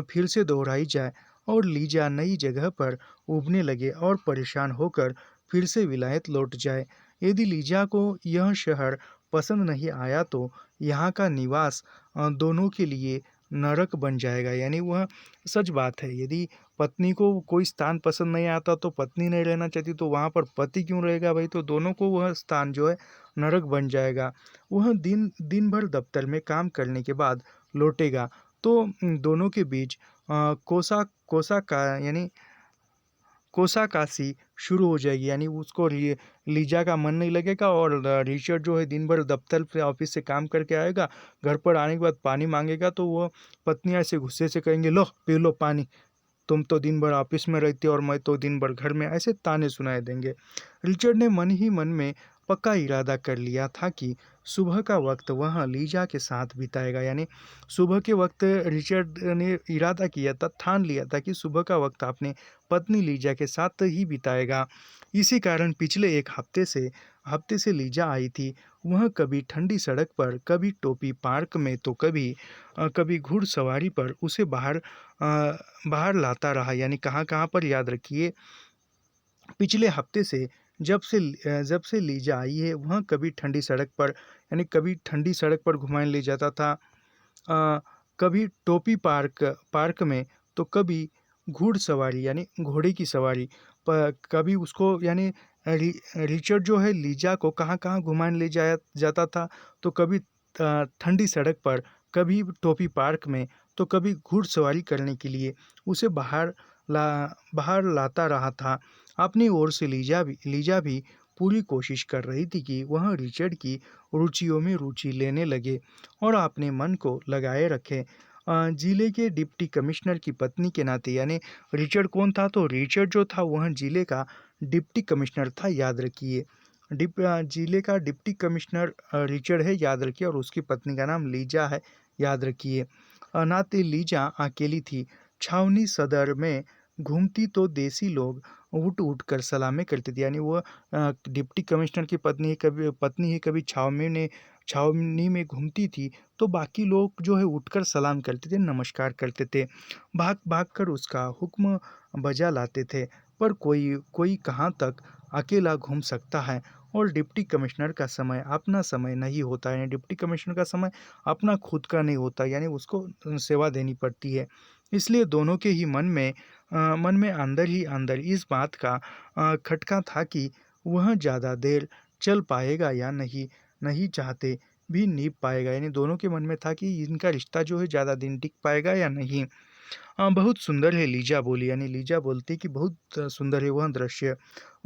फिर से दोहराई जाए और लीजा नई जगह पर उबने लगे और परेशान होकर फिर से विलायत लौट जाए। यदि लीजा को यह शहर पसंद नहीं आया तो यहाँ का निवास दोनों के लिए नरक बन जाएगा। यानी वह सच बात है, यदि पत्नी को कोई स्थान पसंद नहीं आता तो पत्नी नहीं रहना चाहती तो वहाँ पर पति क्यों रहेगा भाई? तो दोनों को वह स्थान जो है नरक बन जाएगा। वह दिन दिन भर दफ्तर में काम करने के बाद लौटेगा तो दोनों के बीच कोसा का यानी कोसाकासी शुरू हो जाएगी। यानी उसको लीजा का मन नहीं लगेगा और रिचर्ड जो है दिन भर दफ्तर से ऑफिस से काम करके आएगा, घर पर आने के बाद पानी मांगेगा तो वो पत्नियां ऐसे गुस्से से कहेंगे, लो पी लो पानी, तुम तो दिन भर ऑफिस में रहती हो और मैं तो दिन भर घर में, ऐसे ताने सुनाए देंगे। रिचर्ड ने मन ही मन में पक्का इरादा कर लिया था कि सुबह का वक्त वह लीजा के साथ बिताएगा। यानी सुबह के वक्त रिचर्ड ने इरादा किया था, ठान लिया था कि सुबह का वक्त अपने पत्नी लीजा के साथ ही बिताएगा। इसी कारण पिछले एक हफ्ते से लीजा आई थी। वह कभी ठंडी सड़क पर, कभी टोपी पार्क में, तो कभी घुड़सवारी पर उसे बाहर लाता रहा। यानी कहाँ कहाँ पर? याद रखिए, पिछले हफ्ते से जब से लीजा आई है वह कभी ठंडी सड़क पर, यानी कभी ठंडी सड़क पर घुमाने ले जाता था, कभी टोपी पार्क में, तो कभी घुड़सवारी यानी घोड़े की सवारी पर, कभी उसको यानी रिचर्ड जो है लीजा को कहाँ कहाँ घुमाने ले जाया जाता था? तो कभी ठंडी सड़क पर, कभी टोपी पार्क में, तो कभी घुड़सवारी करने के लिए उसे बाहर लाता रहा था। अपनी ओर से लीजा भी पूरी कोशिश कर रही थी कि वह रिचर्ड की रुचियों में रुचि लेने लगे और अपने मन को लगाए रखे। जिले के डिप्टी कमिश्नर की पत्नी के नाते, यानी रिचर्ड कौन था? तो रिचर्ड जो था वह जिले का डिप्टी कमिश्नर था। याद रखिए, जिले का डिप्टी कमिश्नर रिचर्ड है, याद रखिए, और उसकी पत्नी का नाम लीजा है, याद रखिए। नाते लीजा अकेली थी। छावनी सदर में घूमती तो देसी लोग उठ उठ कर सलामें करते थे। यानी वह डिप्टी कमिश्नर की पत्नी ही कभी छावनी में घूमती थी तो बाकी लोग जो है उठकर सलाम करते थे, नमस्कार करते थे, भाग भाग कर उसका हुक्म बजा लाते थे। पर कोई कोई कहाँ तक अकेला घूम सकता है? और डिप्टी कमिश्नर का समय अपना समय नहीं होता है, यानी डिप्टी कमिश्नर का समय अपना खुद का नहीं होता, यानी उसको सेवा देनी पड़ती है। इसलिए दोनों के ही मन में अंदर ही अंदर इस बात का खटका था कि वह ज़्यादा देर चल पाएगा या नहीं चाहते भी निभ पाएगा। यानी दोनों के मन में था कि इनका रिश्ता जो है ज़्यादा दिन टिक पाएगा या नहीं। बहुत सुंदर है, लीजा बोली। यानी लीजा बोलती कि बहुत सुंदर है वह दृश्य।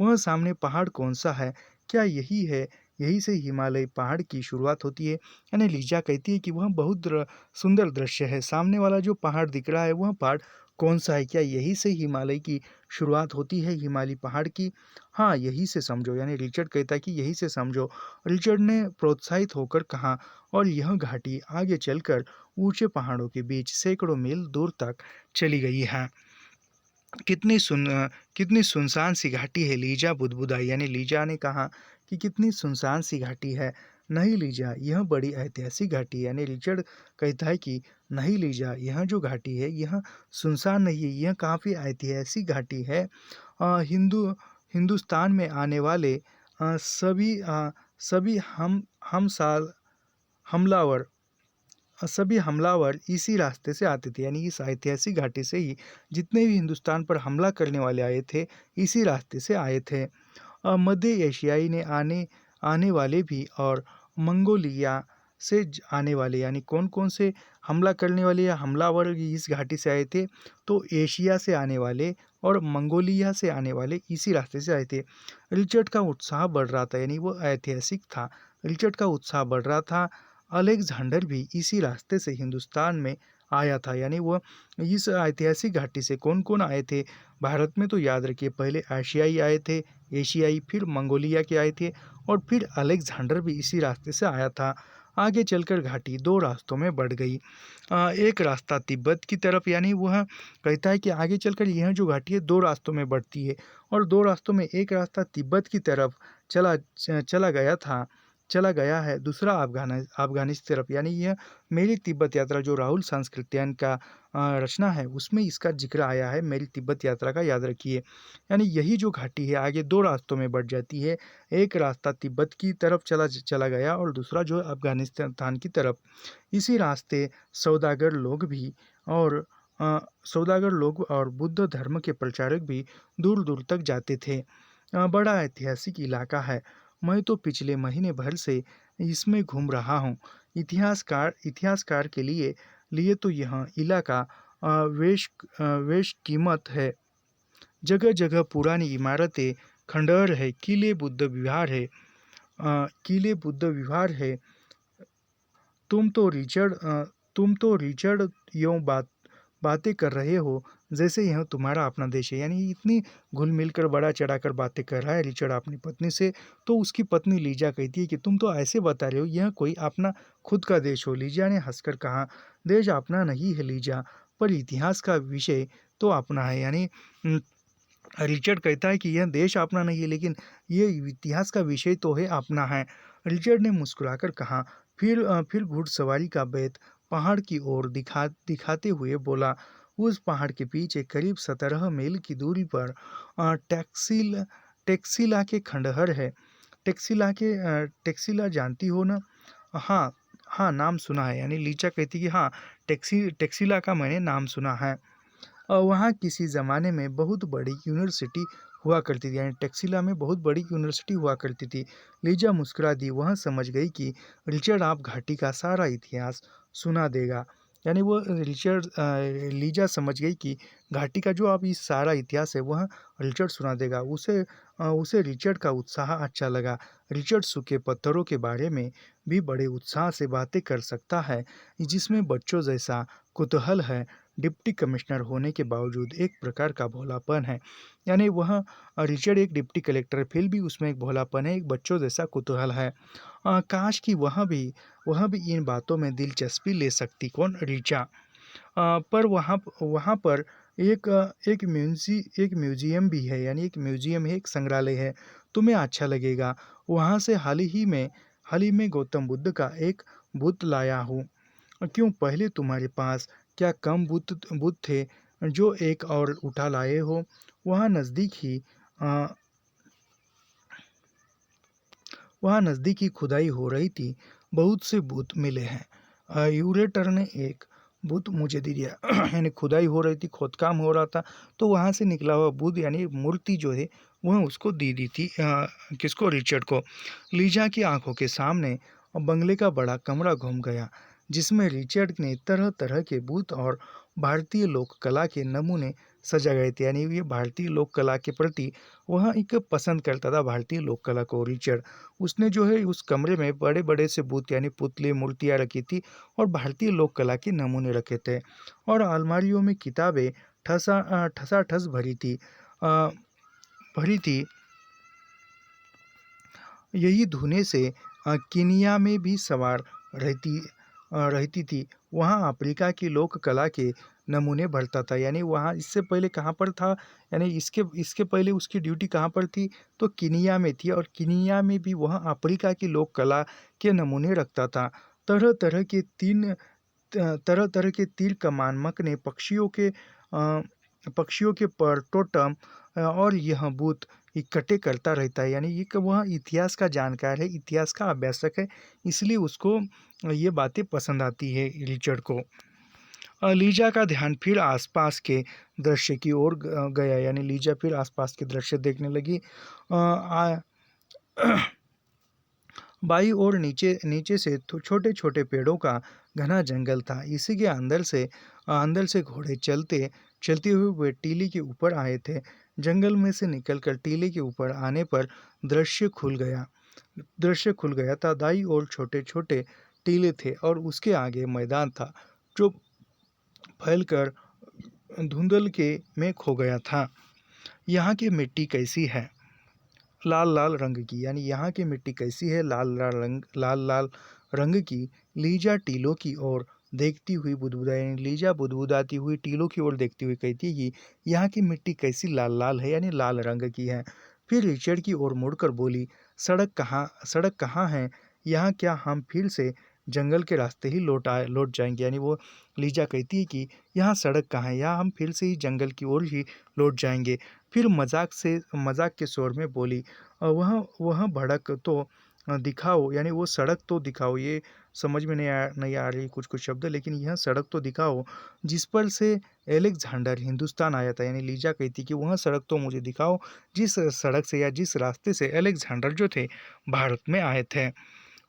वह सामने पहाड़ कौन सा है? क्या यही है? यही से हिमालय पहाड़ की शुरुआत होती है। यानी लीजा कहती है कि वह बहुत सुंदर दृश्य है। सामने वाला जो पहाड़ दिख रहा है वह पहाड़ कौन सा है? क्या यही से हिमालय की शुरुआत होती है, हिमालय पहाड़ की? हाँ, यही से समझो, यानी रिचर्ड कहता है कि यही से समझो। रिचर्ड ने प्रोत्साहित होकर कहा, और यह घाटी आगे चलकर ऊंचे पहाड़ों के बीच सैकड़ों मील दूर तक चली गई है। कितनी सुनसान सी घाटी है, लीजा बुदबुदाई, यानी लीजा ने कहा कि कितनी सुनसान सी घाटी है। नहीं लीजा, यह बड़ी ऐतिहासिक घाटी है, यानी रिचर्ड कहता है कि नहीं लीजा, यह जो घाटी है यह सुनसान नहीं है, यह काफ़ी ऐतिहासिक घाटी है। हिंदुस्तान में आने वाले सभी हम साल हमलावर सभी हमलावर इसी रास्ते से आते थे, यानी इस ऐतिहासिक घाटी से ही जितने भी हिंदुस्तान पर हमला करने वाले आए थे, इसी रास्ते से आए थे। मध्य एशियाई ने आने आने वाले भी, और मंगोलिया से आने वाले, यानी कौन कौन से हमला करने वाले या हमलावर इस घाटी से आए थे, तो एशिया से आने वाले और मंगोलिया से आने वाले इसी रास्ते से आए थे। रिचर्ड का उत्साह बढ़ रहा था, यानी वो ऐतिहासिक था। रिचर्ड का उत्साह बढ़ रहा था। अलेक्जेंडर भी इसी रास्ते से हिंदुस्तान में आया था, यानी वह इस ऐतिहासिक घाटी से कौन कौन आए थे भारत में, तो याद रखिए, पहले एशियाई आए थे, एशियाई, फिर मंगोलिया के आए थे, और फिर अलेक्जेंडर भी इसी रास्ते से आया था। आगे चलकर घाटी दो रास्तों में बढ़ गई। एक रास्ता तिब्बत की तरफ, यानी वह कहता है कि आगे चलकर यह जो घाटी है दो रास्तों में बढ़ती है, और दो रास्तों में एक रास्ता तिब्बत की तरफ चला गया है, दूसरा अफगानिस्तान तरफ, यानी यह मेरी तिब्बत यात्रा जो राहुल सांस्कृत्यायन का रचना है उसमें इसका जिक्र आया है, मेरी तिब्बत यात्रा का, याद रखिए। यानी यही जो घाटी है आगे दो रास्तों में बढ़ जाती है, एक रास्ता तिब्बत की तरफ चला गया, और दूसरा जो अफगानिस्तान की तरफ। इसी रास्ते सौदागर लोग भी और सौदागर लोग और बुद्ध धर्म के प्रचारक भी दूर दूर तक जाते थे। बड़ा ऐतिहासिक इलाका है। मैं तो पिछले महीने भर से इसमें घूम रहा हूँ। इतिहासकार के लिए तो यह इलाका वेश कीमत है। जगह जगह पुरानी इमारतें, खंडहर है, किले बुद्ध विहार है। तुम तो रिचर्ड यूँ बातें कर रहे हो जैसे यह तुम्हारा अपना देश है, यानी इतनी घुल मिलकर बड़ा चढ़ाकर बातें कर रहा है रिचर्ड अपनी पत्नी से। तो उसकी पत्नी लीजा कहती है कि तुम तो ऐसे बता रहे हो यह कोई अपना खुद का देश हो। लीजा ने हंसकर कहा, देश अपना नहीं है लीजा, पर इतिहास का विषय तो अपना है। यानी रिचर्ड कहता है कि यह देश अपना नहीं है, लेकिन ये इतिहास का विषय तो है, अपना है। रिचर्ड ने मुस्कुराकर कहा, फिर घुड़सवारी का बेत पहाड़ की ओर दिखाते हुए बोला, उस पहाड़ के पीछे करीब 17 मील की दूरी पर टेक्सिला के खंडहर है। टेक्सिला जानती हो ना? हाँ, हाँ, नाम सुना है। यानी लीचा कहती कि हाँ, टेक्सिला का मैंने नाम सुना है। वहाँ किसी ज़माने में बहुत बड़ी यूनिवर्सिटी हुआ करती थी, यानी टेक्सिला में बहुत बड़ी यूनिवर्सिटी हुआ करती थी। लीजा मुस्कुरा दी, वह समझ गई कि रिचर्ड आप घाटी का सारा इतिहास सुना देगा। यानी वो लीजा समझ गई कि घाटी का जो अब इस सारा इतिहास है वह रिचर्ड सुना देगा। उसे रिचर्ड का उत्साह अच्छा लगा। रिचर्ड सूखे पत्थरों के बारे में भी बड़े उत्साह से बातें कर सकता है, जिसमें बच्चों जैसा कुतूहल है। डिप्टी कमिश्नर होने के बावजूद एक प्रकार का भोलापन है। यानी वह रिचर्ड एक डिप्टी कलेक्टर है, फिर भी उसमें एक भोलापन है, एक बच्चों जैसा कुतूहल है। काश कि वह भी इन बातों में दिलचस्पी ले सकती, कौन? रीचा। पर वहाँ पर एक म्यूजियम भी है, यानी एक म्यूजियम है, एक संग्रहालय है, तुम्हें अच्छा लगेगा। वहाँ से हाल ही में गौतम बुद्ध का एक बुत लाया हूँ। क्यों, पहले तुम्हारे पास क्या कम बुत थे जो एक और उठा लाए हो? वहाँ नज़दीक ही अ, वहाँ नज़दीक ही खुदाई हो रही थी, बहुत से बुत मिले हैं। यूरेटर ने एक बुत मुझे दे दिया। यानी खुदाई हो रही थी, खोदकाम हो रहा था, तो वहाँ से निकला हुआ बुत यानी मूर्ति जो है वह उसको दे दी थी। किसको? रिचर्ड को। लीजा की आंखों के सामने बंगले का बड़ा कमरा घूम गया, जिसमें रिचर्ड ने तरह तरह के बुत और भारतीय लोक कला के नमूने सजा गए थे। यानी ये भारतीय लोक कला के प्रति वह एक पसंद करता था, भारतीय लोक कला को रिचर्ड। उसने जो है उस कमरे में बड़े बड़े से बुत यानी पुतले, मूर्तियाँ रखी थी, और भारतीय लोक कला के नमूने रखे थे, और अलमारियों में किताबें ठसाठस भरी थी। यही धुने से केनिया में भी सवार रहती थी। वहाँ अफ्रीका की लोक कला के नमूने भरता था। यानी वहाँ इससे पहले कहाँ पर था, यानी इसके इसके पहले उसकी ड्यूटी कहाँ पर थी, तो किनिया में थी। और किनिया में भी वह अफ्रीका की लोक कला के नमूने रखता था। तरह तरह के तरह तरह के तीर कमान मकने पक्षियों के पर टोटम और यह बूथ इकट्ठे करता रहता है। यानी ये वह इतिहास का जानकार है, इतिहास का अभ्यासक है, इसलिए उसको ये बातें पसंद आती है रिचर्ड को। लीजा का ध्यान फिर आसपास के दृश्य की ओर गया। यानी लीजा फिर आसपास के दृश्य देखने लगी। बाई और नीचे नीचे से छोटे छोटे पेड़ों का घना जंगल था। इसी के अंदर से घोड़े चलते हुए वे टीले के ऊपर आए थे। जंगल में से निकलकर टीले के ऊपर आने पर दृश्य खुल गया था। दाई और छोटे छोटे टीले थे और उसके आगे मैदान था जो फैलकर धुंधल के में खो गया था। यहाँ की मिट्टी कैसी है? लाल लाल रंग की। यानी यहाँ की मिट्टी कैसी है? लाल लाल रंग की। लीजा टीलों की ओर देखती हुई बुदबुदाई। यानी लीजा बुदबुदाती हुई टीलों की ओर देखती हुई कहती है कि यहाँ की मिट्टी कैसी लाल लाल है, यानी लाल रंग की है। फिर रिचर्ड की ओर मुड़कर बोली, सड़क कहाँ है? यहाँ क्या हम फिर से जंगल के रास्ते ही लौट जाएंगे? यानी वो लीजा कहती है कि यहाँ सड़क कहाँ है, यहाँ हम फिर से ही जंगल की ओर ही लौट जाएंगे। फिर मजाक के स्वर में बोली, वह भड़क तो दिखाओ, यानी वो सड़क तो दिखाओ। ये समझ में नहीं आ रही कुछ शब्द, लेकिन यह सड़क तो दिखाओ जिस पर से अलेक्जेंडर हिंदुस्तान आया था। यानी लीजा कहती कि वह सड़क तो मुझे दिखाओ जिस सड़क से या जिस रास्ते से अलेक्जेंडर जो थे भारत में आए थे।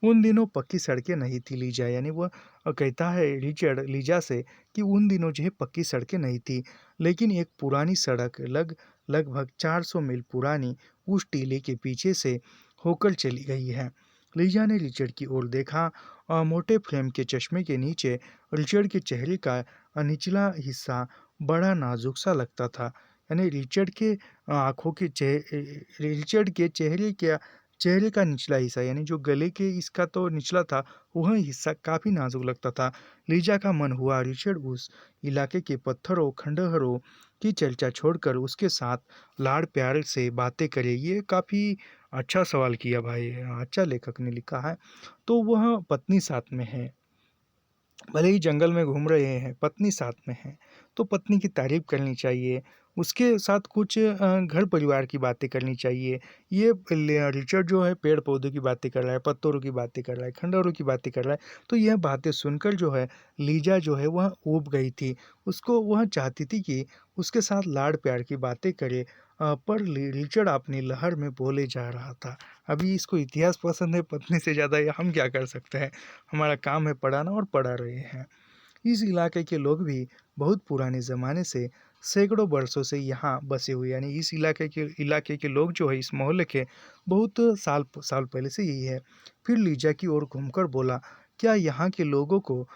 उन दिनों पक्की सड़कें नहीं थी लीजा। यानी वह कहता है रिचर्ड लीजा से कि उन दिनों जो है पक्की सड़कें नहीं थी, लेकिन एक पुरानी सड़क लगभग 400 मील पुरानी उस टीले के पीछे से होकर चली गई है। लीजा ने रिचर्ड की ओर देखा और मोटे फ्रेम के चश्मे के नीचे रिचर्ड के चेहरे का निचला हिस्सा बड़ा नाजुक सा लगता था। यानी रिचर्ड के रिचर्ड के चेहरे का निचला हिस्सा, यानी जो गले के इसका तो निचला था, वह हिस्सा काफ़ी नाजुक लगता था। लीजा का मन हुआ रिचर्ड उस इलाके के पत्थरों खंडहरों की चर्चा छोड़कर उसके साथ लाड़ प्यार से बातें करे। ये काफ़ी अच्छा सवाल किया भाई, अच्छा लेखक ने लिखा है। तो वह पत्नी साथ में है, भले ही जंगल में घूम रहे हैं, पत्नी साथ में है, तो पत्नी की तारीफ करनी चाहिए, उसके साथ कुछ घर परिवार की बातें करनी चाहिए। ये रिचर्ड जो है पेड़ पौधों की बातें कर रहा है, पत्थरों की बातें कर रहा है, खंडहरों की बातें कर रहा है। तो यह बातें सुनकर जो है लीजा जो है वह ऊब गई थी। उसको वह चाहती थी कि उसके साथ लाड़ प्यार की बातें करे, पर रिचर्ड अपनी लहर में बोले जा रहा था। अभी इसको इतिहास पसंद है पत्नी से ज़्यादा, या हम क्या कर सकते हैं, हमारा काम है पढ़ाना और पढ़ा रहे हैं। इस इलाके के लोग भी बहुत पुराने ज़माने से सैकड़ों वर्षों से यहाँ बसे हुए, यानी इस इलाके के लोग जो है इस मोहल्ले के बहुत साल पहले से यही है। फिर लीजा की ओर घूमकर बोला, क्या यहाँ के लोगों को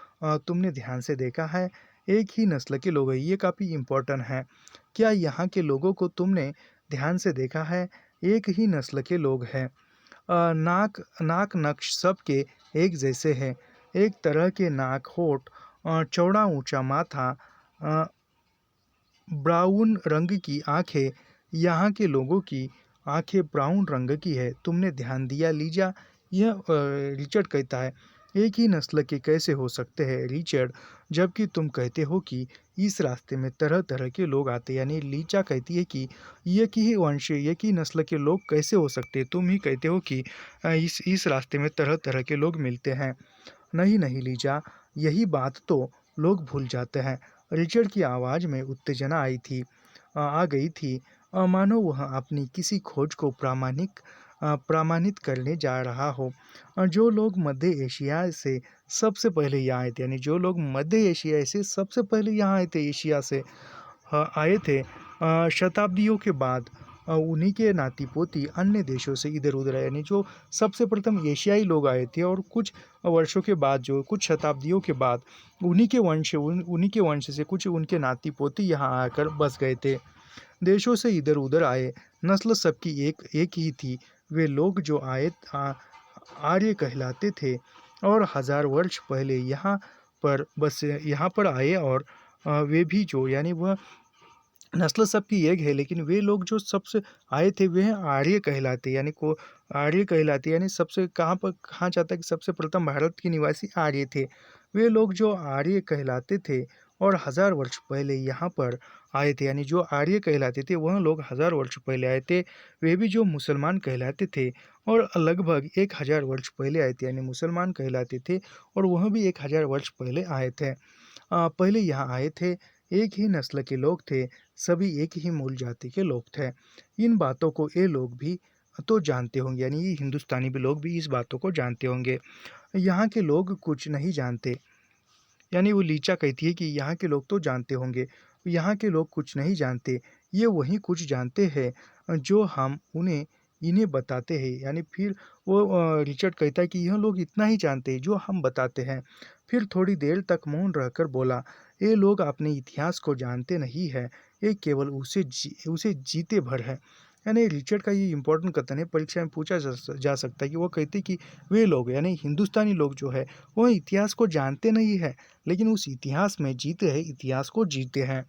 तुमने ध्यान से देखा है? एक ही नस्ल के लोग हैं, ये काफ़ी इम्पोर्टेंट है। क्या यहाँ के लोगों को तुमने ध्यान से देखा है? एक ही नस्ल के लोग हैं। नाक नक्श सबके एक जैसे हैं, एक तरह के नाक, होठ, चौड़ा ऊंचा माथा, अ, ब्राउन रंग की आंखें। यहाँ के लोगों की आंखें ब्राउन रंग की है, तुमने ध्यान दिया लीजा? यह रिचर्ड कहता है, एक ही नस्ल के कैसे हो सकते हैं रिचर्ड, जबकि तुम कहते हो कि इस रास्ते में तरह तरह के लोग आते। यानी लीजा कहती है कि एक ही नस्ल के लोग कैसे हो सकते हैं, तुम ही कहते हो कि इस रास्ते में तरह तरह के लोग मिलते हैं। नहीं नहीं लीजा, यही बात तो लोग भूल जाते हैं। रिचर्ड की आवाज़ में उत्तेजना आ गई थी, मानो वह अपनी किसी खोज को प्रमाणित करने जा रहा हो। जो लोग मध्य एशिया से सबसे पहले यहाँ आए थे, यानी जो लोग मध्य एशिया से सबसे पहले यहाँ आए थे, एशिया से आए थे, शताब्दियों के बाद उन्हीं के नाती पोती अन्य देशों से इधर उधर आए। यानी जो सबसे प्रथम एशियाई लोग आए थे और कुछ वर्षों के बाद, जो कुछ शताब्दियों के बाद उन्हीं के वंश से कुछ उनके नाती पोती यहाँ आकर बस गए थे। देशों से इधर उधर आए, नस्ल सबकी एक एक ही थी, वे लोग जो आर्य कहलाते थे और 1000 वर्ष पहले यहाँ पर आए, और वे भी जो यानी वह नस्ल सबकी एक है, लेकिन वे लोग जो सबसे आए थे वे आर्य कहलाते, यानी को आर्य कहलाते, यानी सबसे कहाँ जाता है कि सबसे प्रथम भारत के निवासी आर्य थे। वे लोग जो आर्य कहलाते थे और 1000 वर्ष पहले यहाँ पर आए थे, यानी जो आर्य कहलाते थे वह लोग 1000 वर्ष पहले आए थे। वे भी जो मुसलमान कहलाते थे और लगभग 1000 वर्ष पहले आए थे, यानी मुसलमान कहलाते थे और वह भी 1000 वर्ष पहले आए थे। पहले यहाँ आए थे, एक ही नस्ल के लोग थे, सभी एक ही मूल जाति के लोग थे। इन बातों को ये लोग भी तो जानते होंगे, यानी ये हिंदुस्तानी भी लोग भी इस बातों को जानते होंगे। यहाँ के लोग कुछ नहीं जानते, यानी वो लीचा कहती है कि यहाँ के लोग तो जानते होंगे, यहाँ के लोग कुछ नहीं जानते, ये वही कुछ जानते हैं जो हम इन्हें बताते हैं। यानी फिर वो रिचर्ड कहता है कि यह लोग इतना ही जानते हैं जो हम बताते हैं। फिर थोड़ी देर तक मौन रहकर बोला, ये लोग अपने इतिहास को जानते नहीं है, ये केवल उसे जीते भर है। यानी रिचर्ड का ये इंपॉर्टेंट कथन है, परीक्षा में पूछा जा सकता है कि वो कहते कि वे लोग यानी हिंदुस्तानी लोग जो है वह इतिहास को जानते नहीं है, लेकिन उस इतिहास में जीते हैं, इतिहास को जीते हैं।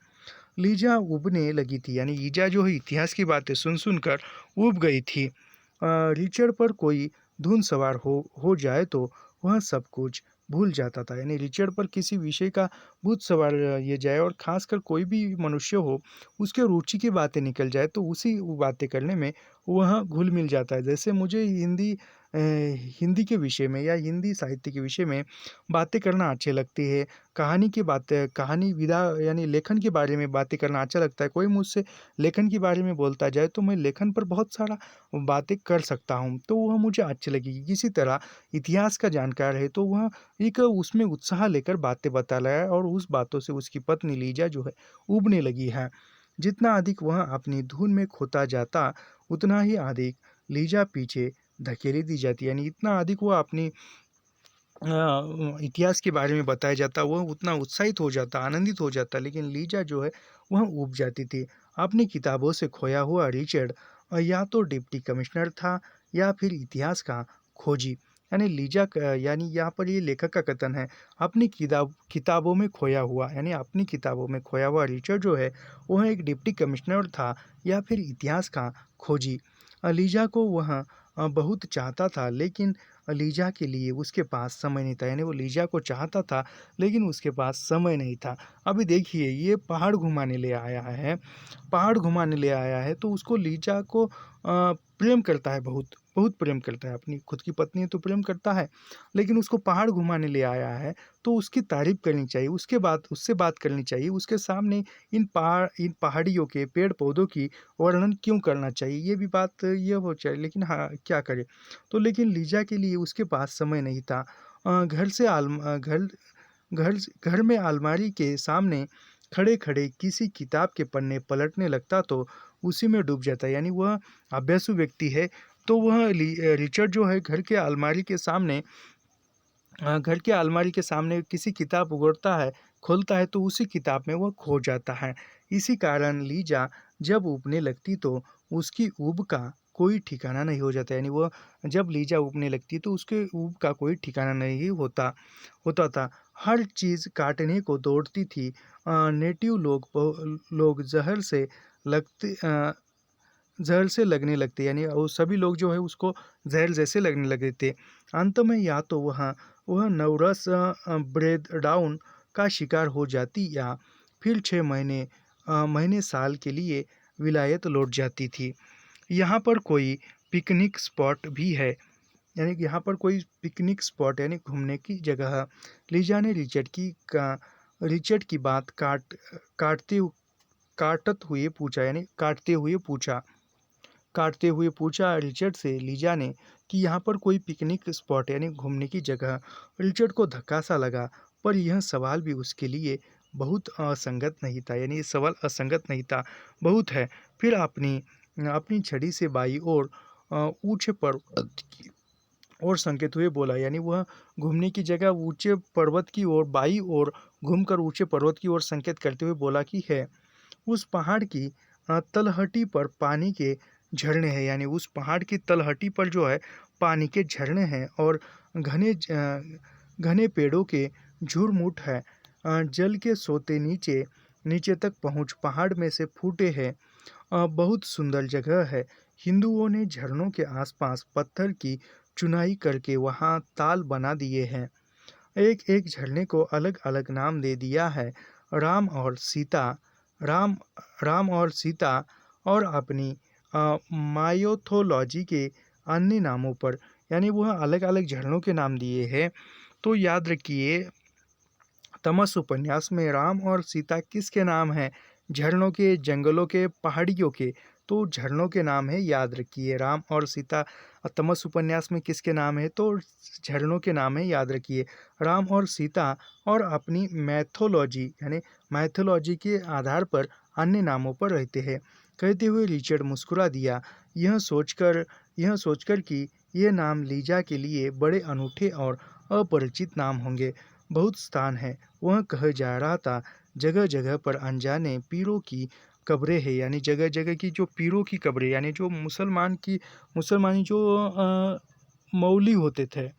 लीजा उबने लगी थी, यानी लीजा जो है इतिहास की बातें सुन सुनकर उब गई थी। रिचर्ड पर कोई धुन सवार हो जाए तो वह सब कुछ भूल जाता था, यानी रिचर्ड पर किसी विषय का भूत सवार ये जाए और खासकर कोई भी मनुष्य हो, उसके रुचि की बातें निकल जाए तो उसी बातें करने में वह घुल मिल जाता है। जैसे मुझे हिंदी के विषय में या हिंदी साहित्य के विषय में बातें करना अच्छे लगती है, कहानी विधा यानी लेखन के बारे में बातें करना अच्छा लगता है। कोई मुझसे लेखन के बारे में बोलता जाए तो मैं लेखन पर बहुत सारा बातें कर सकता हूँ, तो वह मुझे अच्छी लगेगी। किसी तरह इतिहास का जानकार है तो वह एक उसमें उत्साह लेकर बातें बता रहा है, और उस बातों से उसकी पत्नी लीजा जो है उबने लगी है। जितना अधिक वह अपनी धुन में खोता जाता, उतना ही अधिक लीजा पीछे धकेली दी जाती, यानी इतना अधिक वह अपनी इतिहास के बारे में बताया जाता, वह उतना उत्साहित हो जाता, आनंदित हो जाता, लेकिन लीजा जो है वह ऊब जाती थी। अपनी किताबों से खोया हुआ रिचर्ड या तो डिप्टी कमिश्नर था या फिर इतिहास का खोजी। यानी यानी यहाँ पर ये लेखक का कथन है, अपनी किताबों में खोया हुआ, यानी अपनी किताबों में खोया हुआ रिचर्ड जो है वह एक डिप्टी कमिश्नर था या फिर इतिहास का खोजी। लीजा को वह बहुत चाहता था, लेकिन लीजा के लिए उसके पास समय नहीं था, यानी वो लीजा को चाहता था लेकिन उसके पास समय नहीं था। अभी देखिए ये पहाड़ घुमाने ले आया है, तो उसको लीजा को प्रेम करता है, बहुत बहुत प्रेम करता है, अपनी खुद की पत्नी तो प्रेम करता है, लेकिन उसको पहाड़ घुमाने ले आया है तो उसकी तारीफ करनी चाहिए, उससे बात करनी चाहिए, उसके सामने इन पहाड़ियों के पेड़ पौधों की वर्णन क्यों करना चाहिए, ये भी बात ये हो चाहिए। लेकिन हाँ क्या करे, तो लेकिन लीजा के लिए उसके पास समय नहीं था। घर से घर में अलमारी के सामने खड़े खड़े किसी किताब के पन्ने पलटने लगता तो उसी में डूब जाता, यानी वह अभ्यासु व्यक्ति है। तो वह रिचर्ड जो है घर के अलमारी के सामने किसी किताब खोलता है तो उसी किताब में वह खो जाता है। इसी कारण लीजा जब ऊबने लगती तो उसकी ऊब का कोई ठिकाना नहीं हो जाता, यानी वह जब लीजा ऊबने लगती तो उसके ऊब का कोई ठिकाना नहीं होता था। हर चीज़ काटने को दौड़ती थी। नेटिव लोग जहर से लगने लगते, यानी वो सभी लोग जो है उसको जहर जैसे लगने लगे थे। अंत में या तो वह नवरस ब्रेड डाउन का शिकार हो जाती या फिर 6 महीने साल के लिए विलायत लौट जाती थी। यहाँ पर कोई पिकनिक स्पॉट भी है, यानी कि यहाँ पर कोई पिकनिक स्पॉट यानी घूमने की जगह है। लीजा ने रिचर्ड की बात काटते हुए पूछा रिचर्ड से लीजा ने कि यहाँ पर कोई पिकनिक स्पॉट यानी घूमने की जगह। रिचर्ड को धक्का सा लगा, पर यह सवाल भी उसके लिए बहुत असंगत नहीं था, यानी ये सवाल असंगत नहीं था, बहुत है। फिर अपनी छड़ी से बाई और ऊंचे पर्वत की ओर संकेत हुए बोला, यानी वह घूमने की जगह ऊंचे पर्वत की ओर बाई और घूमकर ऊंचे पर्वत की ओर संकेत करते हुए बोला कि है। उस पहाड़ की तलहटी पर पानी के झरने हैं, यानी उस पहाड़ की तलहटी पर जो है पानी के झरने हैं और घने पेड़ों के झुरमुट है। जल के सोते नीचे नीचे तक पहुँच पहाड़ में से फूटे हैं। बहुत सुंदर जगह है। हिंदुओं ने झरनों के आसपास पत्थर की चुनाई करके वहाँ ताल बना दिए हैं। एक एक झरने को अलग अलग नाम दे दिया है। राम और सीता राम राम और सीता और अपनी मायोथोलॉजी के अन्य नामों पर, यानी वह अलग अलग झरनों के नाम दिए हैं। तो याद रखिए, तमस उपन्यास में राम और सीता किसके नाम हैं? झरनों के, जंगलों के, पहाड़ियों के। तो झरनों के नाम है, याद रखिए, राम और सीता। तमस उपन्यास में किसके नाम है? तो झरनों के नाम है, याद रखिए, राम और सीता और अपनी मैथोलॉजी यानी मैथोलॉजी के आधार पर अन्य नामों पर रहते हैं। कहते हुए रिचर्ड मुस्कुरा दिया, यह सोचकर कि ये नाम लीजा के लिए बड़े अनूठे और अपरिचित नाम होंगे। बहुत स्थान है, वह कहा जा रहा था, जगह जगह पर अनजाने पीरों की कब्रें हैं, यानी जगह जगह की जो पीरों की कब्रें, यानी जो मुसलमानी जो मौली होते थे,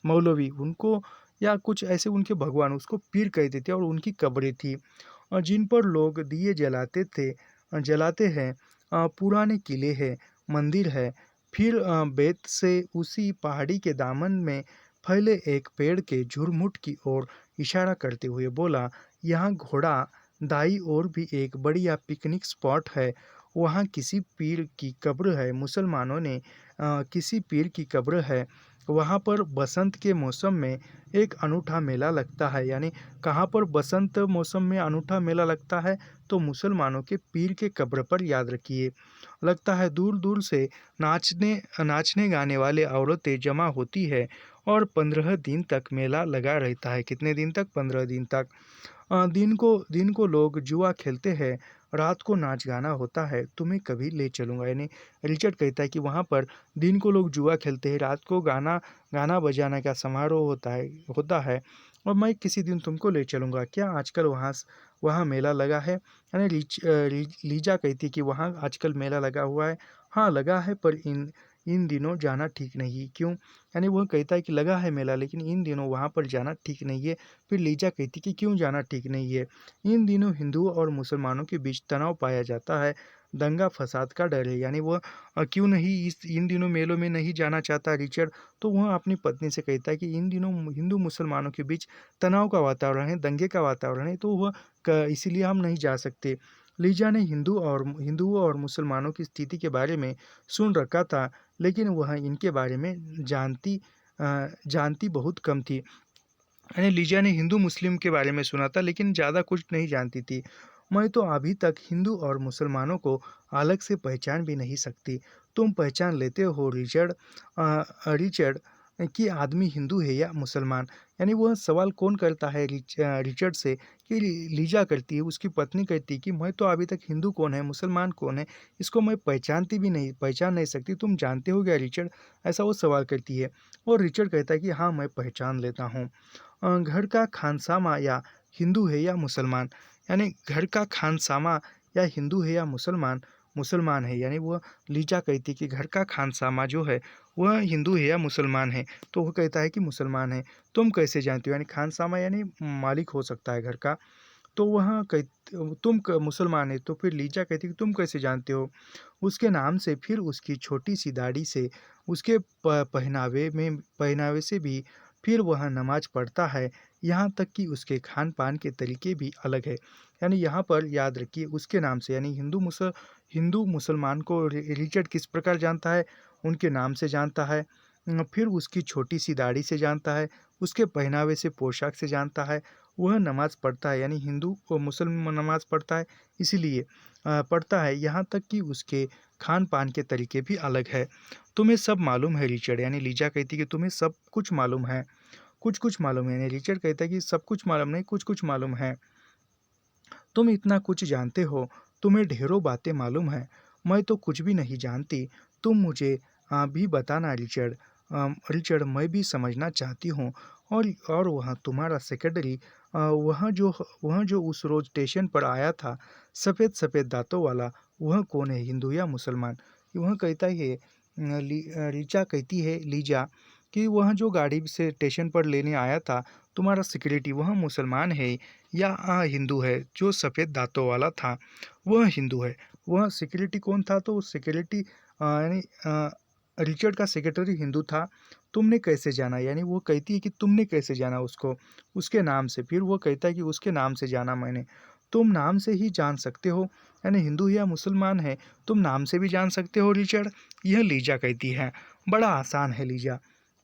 मौलवी, उनको या कुछ ऐसे उनके भगवान, उसको पीर कहते थे और उनकी कब्रें थी, जिन पर लोग दिए जलाते हैं। पुराने किले हैं, मंदिर है। फिर बेत से उसी पहाड़ी के दामन में फैले एक पेड़ के झुरमुट की ओर इशारा करते हुए बोला, यहाँ घोड़ा दाई और भी एक बढ़िया पिकनिक स्पॉट है। वहाँ किसी पीर की कब्र है। मुसलमानों ने किसी पीर की कब्र है। वहाँ पर बसंत के मौसम में एक अनूठा मेला लगता है, यानी कहाँ पर बसंत मौसम में अनूठा मेला लगता है? तो मुसलमानों के पीर के कब्र पर, याद रखिए, लगता है। दूर दूर से नाचने नाचने गाने वाले औरतें जमा होती है और 15 दिन तक मेला लगा रहता है। कितने दिन तक? 15 दिन तक। दिन को लोग जुआ खेलते हैं, रात को नाच गाना होता है। तुम्हें कभी ले चलूँगा, यानी रिचर्ड कहता है कि वहाँ पर दिन को लोग जुआ खेलते हैं, रात को गाना गाना बजाना का समारोह होता है और मैं किसी दिन तुमको ले चलूँगा। क्या आजकल वहाँ मेला लगा है? यानी लीजा कहती है कि वहाँ आजकल मेला लगा हुआ है। हाँ, लगा है, पर इन दिनों जाना ठीक नहीं। क्यों? यानी वह कहता है कि लगा है मेला, लेकिन इन दिनों वहाँ पर जाना ठीक नहीं है। फिर लीजा कहती कि क्यों जाना ठीक नहीं है? इन दिनों हिंदुओं और मुसलमानों के बीच तनाव पाया जाता है, दंगा फसाद का डर है। यानी वह क्यों नहीं इन दिनों मेलों में नहीं जाना चाहता रिचर्ड? तो वह अपनी पत्नी से कहता है कि इन दिनों हिंदू मुसलमानों के बीच तनाव का वातावरण है, दंगे का वातावरण है, तो इसीलिए हम नहीं जा सकते। लीजा ने हिंदुओं और मुसलमानों की स्थिति के बारे में सुन रखा था, लेकिन वह इनके बारे में जानती बहुत कम थी। यानी लीजा ने हिंदू मुस्लिम के बारे में सुना था, लेकिन ज़्यादा कुछ नहीं जानती थी। मैं तो अभी तक हिंदू और मुसलमानों को अलग से पहचान भी नहीं सकती। तुम पहचान लेते हो रिचर्ड, कि आदमी हिंदू है या मुसलमान? यानी वह सवाल कौन करता है रिचर्ड से? कि लीजा करती है, उसकी पत्नी कहती है कि मैं तो अभी तक हिंदू कौन है, मुसलमान कौन है, इसको मैं पहचान नहीं सकती। तुम जानते हो क्या रिचर्ड? ऐसा वो सवाल करती है और रिचर्ड कहता है कि हाँ, मैं पहचान लेता हूँ। घर का खानसामा या हिंदू है या मुसलमान? यानी घर का खानसामा या हिंदू है या मुसलमान है। यानी वह लीजा कहती है कि घर का खानसामा जो है वह हिंदू है या मुसलमान है? तो वह कहता है कि मुसलमान है। तुम कैसे जानते हो? यानी खानसामा यानी मालिक हो सकता है घर का। तो वह मुसलमान है। तो फिर लीजा कहती है कि तुम कैसे जानते हो? उसके नाम से, फिर उसकी छोटी सी दाढ़ी से, उसके पहनावे से भी, फिर वह नमाज पढ़ता है। यहाँ तक कि उसके खान पान के तरीके भी अलग है। यानी यहाँ पर याद रखिए, उसके नाम से, यानी हिंदू मुसलमान को रिचर्ड किस प्रकार जानता है? उनके नाम से जानता है। फिर उसकी छोटी सी दाढ़ी से जानता है, उसके पहनावे से, पोशाक से जानता है। वह नमाज पढ़ता है, यानी हिंदू और मुस्लिम नमाज पढ़ता है, इसीलिए पढ़ता है। यहाँ तक कि उसके खान पान के तरीके भी अलग है। तुम्हें सब मालूम है रिचर्ड? यानी लीजा कहती है कि तुम्हें सब कुछ मालूम है। कुछ कुछ मालूम है, यानी रिचर्ड कहता है कि सब कुछ मालूम नहीं, कुछ कुछ मालूम है। तुम इतना कुछ जानते हो, तुम्हें ढेरों बातें मालूम है। मैं तो कुछ भी नहीं जानती। तुम मुझे भी बताना रिचर्ड। रिचर्ड, मैं भी समझना चाहती हूँ। और वह तुम्हारा सेक्रेटरी, वह जो उस रोज स्टेशन पर आया था, सफ़ेद सफ़ेद दांतों वाला, वह कौन है, हिंदू या मुसलमान? वह कहता है रीचा कहती है लीजा कि वह जो गाड़ी से स्टेशन पर लेने आया था तुम्हारा सिक्योरिटी वह मुसलमान है या हिंदू है। जो सफ़ेद दांतों वाला था वह हिंदू है। वह सिक्योरिटी कौन था? तो सिक्योरिटी यानी रिचर्ड का सेक्रेटरी हिंदू था। तुमने कैसे जाना? यानी वो कहती है कि तुमने कैसे जाना उसको, उसके नाम से। फिर वो कहता है कि उसके नाम से जाना मैंने। तुम नाम से ही जान सकते हो, यानी हिंदू या मुसलमान है तुम नाम से भी जान सकते हो रिचर्ड। यह लीजा कहती है। बड़ा आसान है लीजा।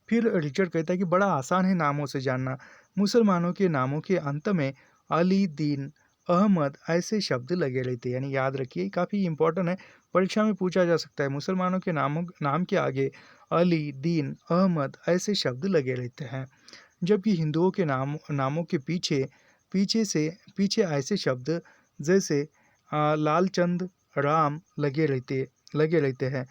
फिर रिचर्ड कहता है कि बड़ा आसान है नामों से जानना। मुसलमानों के नामों के अंत में अली, दीन, अहमद ऐसे शब्द लगे रहते हैं। यानी याद रखिए काफ़ी इंपॉर्टेंट है, परीक्षा में पूछा जा सकता है। मुसलमानों के नाम के आगे अली, दीन, अहमद ऐसे शब्द लगे रहते हैं। जबकि हिंदुओं के नामों के पीछे ऐसे शब्द जैसे लालचंद, राम लगे रहते हैं।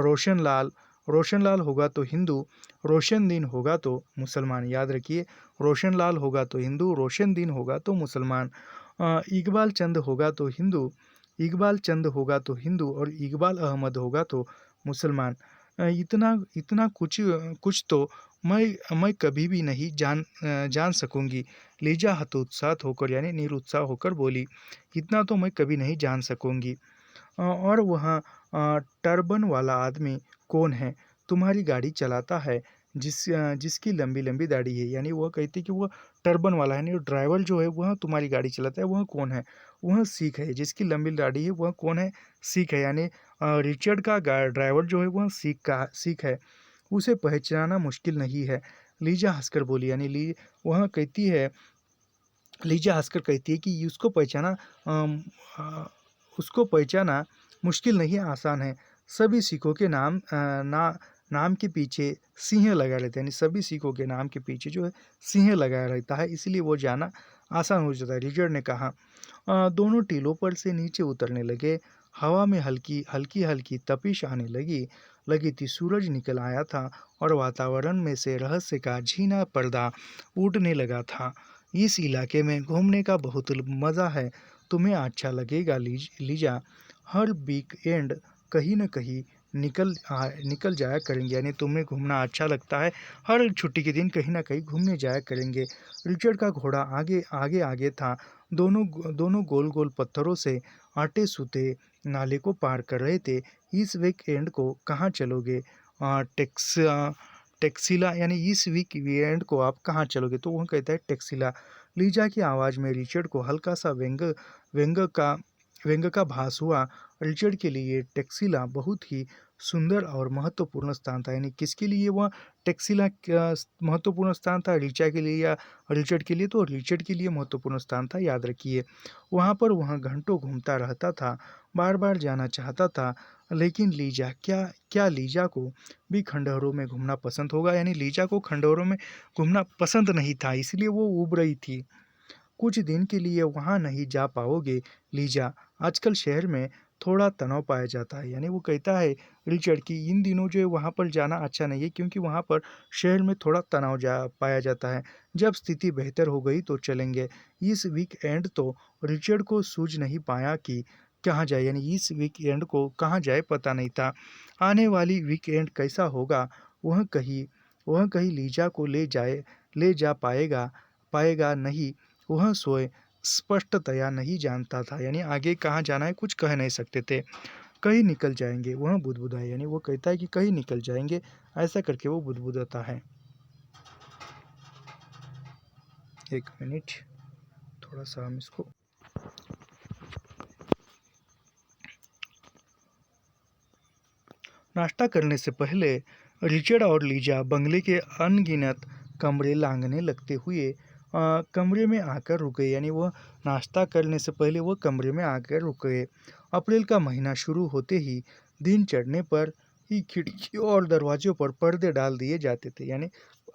रोशनलाल, रोशनलाल होगा तो हिंदू, रोशन दिन होगा तो मुसलमान। याद रखिए, रोशनलाल होगा तो हिंदू, रोशन दिन होगा तो मुसलमान। इकबाल चंद होगा तो हिंदू, इकबाल चंद होगा तो हिंदू और इकबाल अहमद होगा तो मुसलमान। इतना इतना कुछ तो मैं कभी भी नहीं जान सकूंगी। लीजा हतोत्साहित होकर यानी निरुत्साह होकर बोली, इतना तो मैं कभी नहीं जान सकूंगी। और वह टर्बन वाला आदमी कौन है? तुम्हारी गाड़ी चलाता है जिसकी लंबी लंबी दाढ़ी है। यानी वह कहती कि वह टर्बन वाला है, यानी ड्राइवर जो है वह तुम्हारी गाड़ी चलाता है वह कौन है? वह सिख है। जिसकी लंबी दाढ़ी है वह कौन है? सिख है। यानी रिचर्ड का ड्राइवर जो है वह सिख है। उसे पहचानना मुश्किल नहीं है। लीजा हंसकर बोली, यानी लीजा हंसकर कहती है कि अम, आ, उसको पहचाना मुश्किल नहीं आसान है। सभी सिखों के नाम के पीछे सिंह लगा रहता है। यानी सभी सिखों के नाम के पीछे जो है सिंह लगाया रहता है, इसलिए वो जाना आसान हो जाता है। रिचर्ड ने कहा। दोनों टीलों पर से नीचे उतरने लगे। हवा में हल्की हल्की हल्की तपिश आने लगी थी। सूरज निकल आया था और वातावरण में से रहस्य का झीना पर्दा उड़ने लगा था। इस इलाके में घूमने का बहुत मज़ा है। तुम्हें अच्छा लगेगा लीजा। हर वीकेंड कहीं न कहीं निकल जाया करेंगे। यानी तुम्हें घूमना अच्छा लगता है, हर छुट्टी के दिन कहीं ना कहीं घूमने जाया करेंगे। रिचर्ड का घोड़ा आगे आगे आगे था। दोनों गोल गोल पत्थरों से आटे सूते नाले को पार कर रहे थे। इस वीकेंड को कहाँ चलोगे? आ, टेक्स आ, टेक्सिला, यानी इस वीकेंड को आप कहाँ चलोगे? तो वह कहता है टेक्सिला। लीजा की आवाज़ में रिचर्ड को हल्का सा व्यंग का व्यंग का भास हुआ। रिचर्ड के लिए टेक्सिला बहुत ही सुंदर और महत्वपूर्ण स्थान था। यानी किसके लिए वह टेक्सिला महत्वपूर्ण स्थान था? रीचा के लिए या रिचर्ड के लिए? तो रिचर्ड के लिए महत्वपूर्ण स्थान था, याद रखिए। वहाँ पर वह घंटों घूमता रहता था, बार बार जाना चाहता था। लेकिन लीजा क्या क्या लीजा को भी खंडहरों में घूमना पसंद होगा? यानी लीजा को खंडहरों में घूमना पसंद नहीं था, इसलिए वो ऊब रही थी। कुछ दिन के लिए वहाँ नहीं जा पाओगे लीजा। आजकल शहर में थोड़ा तनाव पाया जाता है। यानी वो कहता है रिचर्ड कि इन दिनों जो है वहाँ पर जाना अच्छा नहीं है, क्योंकि वहाँ पर शहर में थोड़ा तनाव पाया जाता है। जब स्थिति बेहतर हो गई तो चलेंगे। इस वीकेंड तो रिचर्ड को सूझ नहीं पाया कि कहाँ जाए। यानी इस वीकेंड को कहाँ जाए पता नहीं था। आने वाली वीकेंड कैसा होगा वह कहीं लीजा को ले जा पाएगा नहीं। वह स्वयं स्पष्टतया नहीं जानता था। यानी आगे कहाँ जाना है कुछ कह नहीं सकते थे। कहीं निकल जाएंगे, वह बुदबुदाए। यानी वो कहता है कि कहीं निकल जाएंगे, ऐसा करके वो बुदबुदाता है। एक मिनट, थोड़ा सा हम इसको नाश्ता करने से पहले रिचर्ड और लीजा बंगले के अनगिनत कमरे लांघने लगते हुए कमरे में आकर रुक गए। यानी वह नाश्ता करने से पहले वह कमरे में आकर रुक गए। अप्रैल का महीना शुरू होते ही दिन चढ़ने पर ही खिड़कियों और दरवाजों पर पर्दे डाल दिए जाते थे। यानी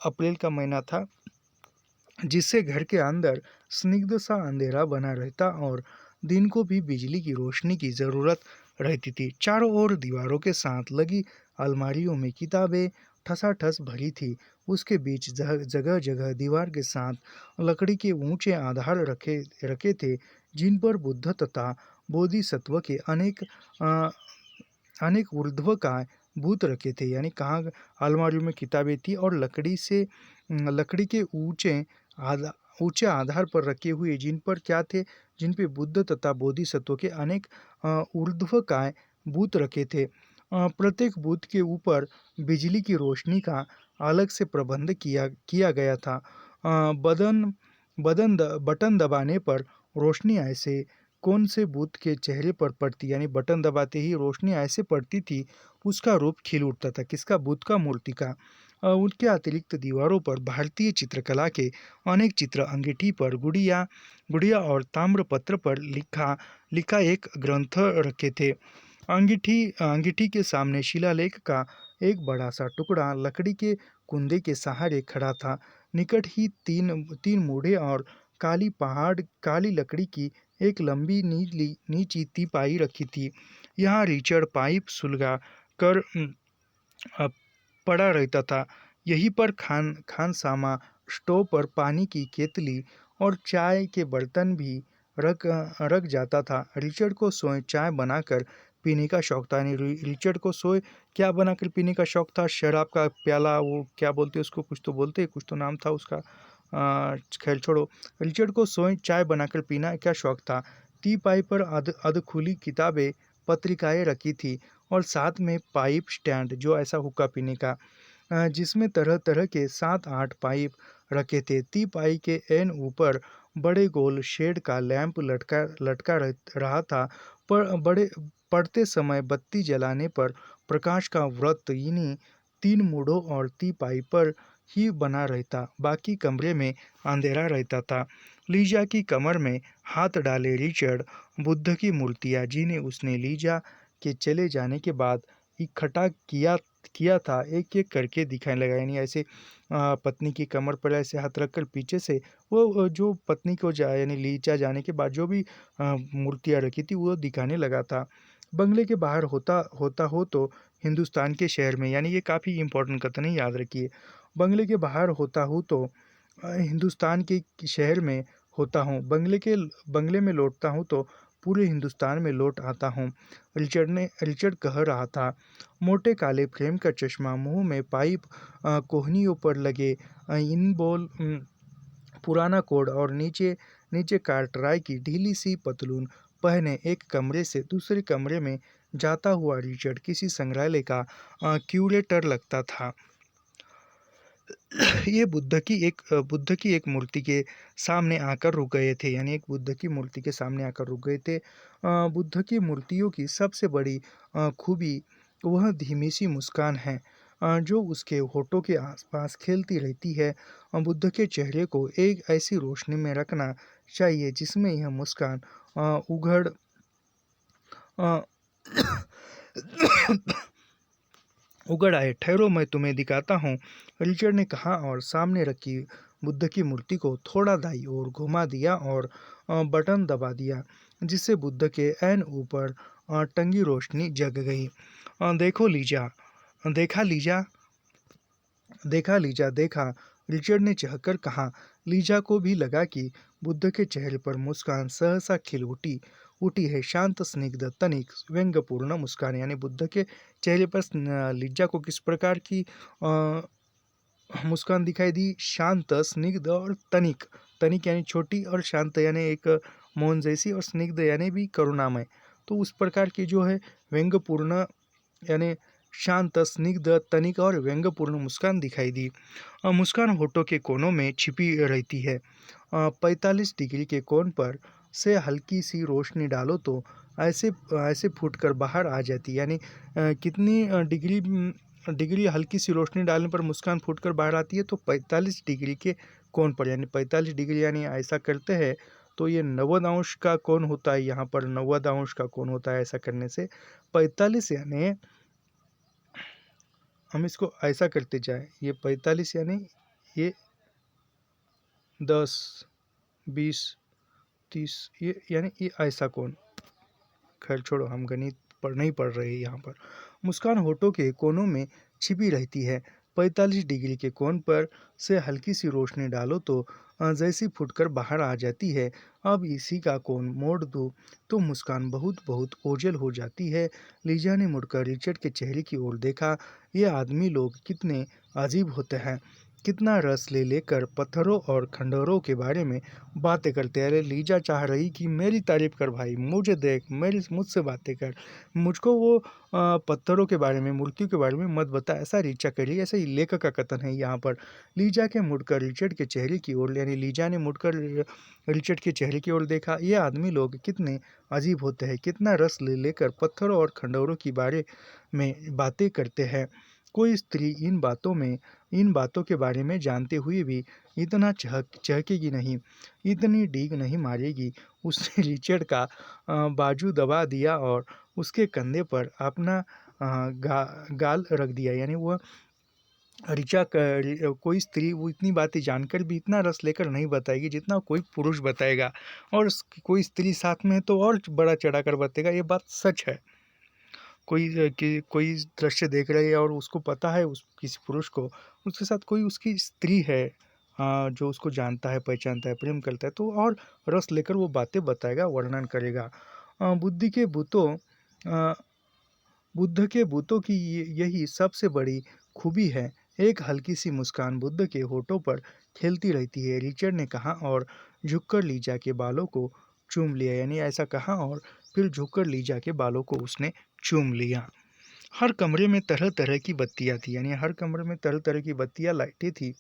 अप्रैल का महीना था जिससे घर के अंदर स्निग्ध सा अंधेरा बना रहता और दिन को भी बिजली की रोशनी की ज़रूरत रहती थी। चारों ओर दीवारों के साथ लगी अलमारियों में किताबें ठसाठस भरी थी। उसके बीच जगह जगह दीवार के साथ लकड़ी के ऊंचे आधार रखे रखे थे, जिन पर बुद्ध तथा बोधिसत्व के अनेक ऊर्ध्वकाय भूत रखे थे, यानी कहाँ अलमारियों में किताबें थी और लकड़ी के ऊंचे आधार पर रखे हुए, जिन पर क्या थे, जिन पे बुद्ध तथा बोधिसत्व के अनेक ऊर्ध्वकाय भूत रखे थे। प्रत्येक भूत के ऊपर बिजली की रोशनी का अलग से प्रबंध किया किया गया था। बदन बटन दबाने पर रोशनी ऐसे कौन से भूत के चेहरे पर पड़ती, यानी बटन दबाते ही रोशनी ऐसे पड़ती थी, उसका रूप खिल उठता था। किसका? बुद्ध का मूर्ति का। उनके अतिरिक्त दीवारों पर भारतीय चित्रकला के अनेक चित्र, अंगीठी पर गुड़िया गुड़िया और ताम्रपत्र पर लिखा लिखा एक ग्रंथ रखे थे। अंगीठी अंगीठी के सामने शिलालेख का एक बड़ा सा टुकड़ा लकड़ी के कुंदे के सहारे खड़ा था। निकट ही तीन तीन मूढ़े और काली लकड़ी की एक लंबी नीली नीची तीपाई रखी थी। यहाँ रिचर्ड पाइप सुलगा कर अ, पड़ा रहता था। यहीं पर खानसामा स्टोव पर पानी की केतली और चाय के बर्तन भी रख रख जाता था। रिचर्ड को स्वयं चाय बनाकर पीने का शौक था। यानी रिचर्ड को स्वयं क्या बनाकर पीने का शौक था? शराब का प्याला, वो क्या बोलते उसको, कुछ तो नाम था उसका, खैर छोड़ो। रिचर्ड को स्वयं चाय बनाकर पीना क्या शौक था। टीपाई पर अधखुली किताबें, पत्रिकाएं रखी थी और साथ में पाइप स्टैंड, जो ऐसा हुक्का पीने का, जिसमें तरह तरह के 7-8 पाइप रखे थे। टीपाई के एन ऊपर बड़े गोल शेड का लैंप लटका लटका रहा था। पर बड़े पड़ते समय बत्ती जलाने पर प्रकाश का वृत्त इन्हीं 3 मूढ़ों और टीपाई पर ही बना रहता। बाकी कमरे में अंधेरा रहता था। लीजा की कमर में हाथ डाले रिचर्ड बुद्ध की मूर्तियाँ, जिन्हें उसने लीजा के चले जाने के बाद इकट्ठा किया किया था, एक एक करके दिखाने लगा। यानी ऐसे पत्नी की कमर पर ऐसे हाथ रखकर पीछे से वो जो पत्नी को यानी लीजा जाने के बाद जो भी मूर्तियाँ रखी थी वो दिखाने लगा था। बंगले के बाहर होता होता हो तो हिंदुस्तान के शहर में, यानी ये काफ़ी इंपॉर्टेंट कथन है, याद रखिए। बंगले के बाहर होता हूँ तो हिंदुस्तान के शहर में होता हूँ। बंगले में लौटता हूँ तो पूरे हिंदुस्तान में लौट आता हूँ। रिचर्ड कह रहा था। मोटे काले फ्रेम का चश्मा, मुंह में पाइप, कोहनियों पर लगे इन बॉल, पुराना कोट और नीचे नीचे कार्टराई की ढीली सी पतलून पहने एक कमरे से दूसरे कमरे में जाता हुआ रिचर्ड किसी संग्रहालय का क्यूरेटर लगता था। ये बुद्ध की एक मूर्ति के सामने आकर रुक गए थे, यानी एक बुद्ध की मूर्ति के सामने आकर रुक गए थे। बुद्ध की मूर्तियों की सबसे बड़ी खूबी वह धीमी सी मुस्कान है, जो उसके होठों के आसपास खेलती रहती है। बुद्ध के चेहरे को एक ऐसी रोशनी में रखना चाहिए जिसमें यह मुस्कान उघड़ अ, उगड़ आए। ठहरो, मैं तुम्हें दिखाता हूँ, रिचर्ड ने कहा और सामने रखी बुद्ध की मूर्ति को थोड़ा दाईं ओर घुमा दिया और बटन दबा दिया, जिससे बुद्ध के ऐन ऊपर टंगी रोशनी जग गई। देखो लीजा, देखा लीजा, देखा लीजा, देखा, रिचर्ड ने चहकर कहा। लीजा को भी लगा कि बुद्ध के चेहरे पर मुस्कान सहसा खिल उठी उठी है, शांत, स्निग्ध, तनिक व्यंग्यपूर्ण मुस्कान। यानी बुद्ध के चेहरे पर लीजा को किस प्रकार की मुस्कान दिखाई दी? शांत, स्निग्ध और तनिक। तनिक यानी छोटी और शांत यानी एक मौन जैसी, और स्निग्ध यानी भी करुणामय। तो उस प्रकार की जो है व्यंग्यपूर्ण, यानी शांत, स्निग्ध, तनिक और व्यंग्यपूर्ण मुस्कान दिखाई दी। मुस्कान होठों के कोनों में छिपी रहती है। 45 डिग्री के कोण पर से हल्की सी रोशनी डालो तो ऐसे ऐसे फूटकर बाहर आ जाती। यानी कितनी डिग्री हल्की सी रोशनी डालने पर मुस्कान फूटकर बाहर आती है? तो 45 डिग्री के कोण पर, यानी 45 डिग्री, यानी ऐसा करते हैं तो ये 90 अंश का कोण होता है। यहाँ पर 90 अंश का कोण होता है ऐसा करने से। 45 यानी हम इसको ऐसा करते जाए, ये 45 यानी ये 10, 20, 30, ये यानी ये ऐसा कोण। खैर छोड़ो, हम गणित नहीं पढ़ रहे हैं यहाँ पर। मुस्कान होठों के कोनों में छिपी रहती है। 45 डिग्री के कोण पर से हल्की सी रोशनी डालो तो जैसी फुटकर बाहर आ जाती है। अब इसी का कोण मोड़ दो तो मुस्कान बहुत बहुत ओझल हो जाती है। लीजा ने मुड़कर रिचर्ड के चेहरे की ओर देखा। ये आदमी लोग कितने अजीब होते हैं, कितना रस ले लेकर पत्थरों और खंडहरों के बारे में बातें करते हैं। अरे लीजा चाह रही कि मेरी तारीफ कर भाई, मुझे देख, मेरी मुझसे बातें कर, मुझको वो पत्थरों के बारे में, मूर्तियों के बारे में मत बता, ऐसा रीचा कर रही है। ऐसा ही लेखक का कथन है यहाँ पर। लीजा के मुड़कर रिचर्ड के चेहरे की ओर, यानी लीजा ने मुड़कर रिचर्ड के चेहरे की ओर देखा। ये आदमी लोग कितने अजीब होते हैं, कितना रस ले लेकर पत्थरों और खंडहरों के बारे में बातें करते हैं। कोई स्त्री इन बातों के बारे में जानते हुए भी इतना चहकेगी नहीं, इतनी डीग नहीं मारेगी। उसने रिचर्ड का बाजू दबा दिया और उसके कंधे पर अपना गाल रख दिया। यानी वह कोई स्त्री वो इतनी बातें जानकर भी इतना रस लेकर नहीं बताएगी जितना कोई पुरुष बताएगा, और कोई स्त्री साथ में है तो और बड़ा चढ़ा कर बताएगा। ये बात सच है। कोई दृश्य देख रही है और उसको पता है उस किसी पुरुष को उसके साथ कोई उसकी स्त्री है, जो उसको जानता है, पहचानता है, प्रेम करता है, तो और रस लेकर वो बातें बताएगा, वर्णन करेगा। अ, बुद्धि के बूतों अ, बुद्ध के बूतों की यही सबसे बड़ी खूबी है। एक हल्की सी मुस्कान बुद्ध के होठों पर खेलती रहती है। रिचर्ड ने कहा और झुककर लीजा के बालों को चूम लिया। यानी ऐसा कहा और फिर झुककर लीजा के बालों को उसने चूम लिया। हर कमरे में तरह तरह की बत्तियां थी, यानी हर कमरे में तरह तरह की बत्तियां, लाइटें थी।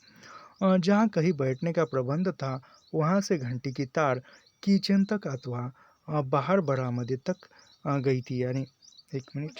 जहाँ कहीं बैठने का प्रबंध था वहाँ से घंटी की तार किचन तक अथवा बाहर बरामदे तक गई थी। यानी एक मिनट,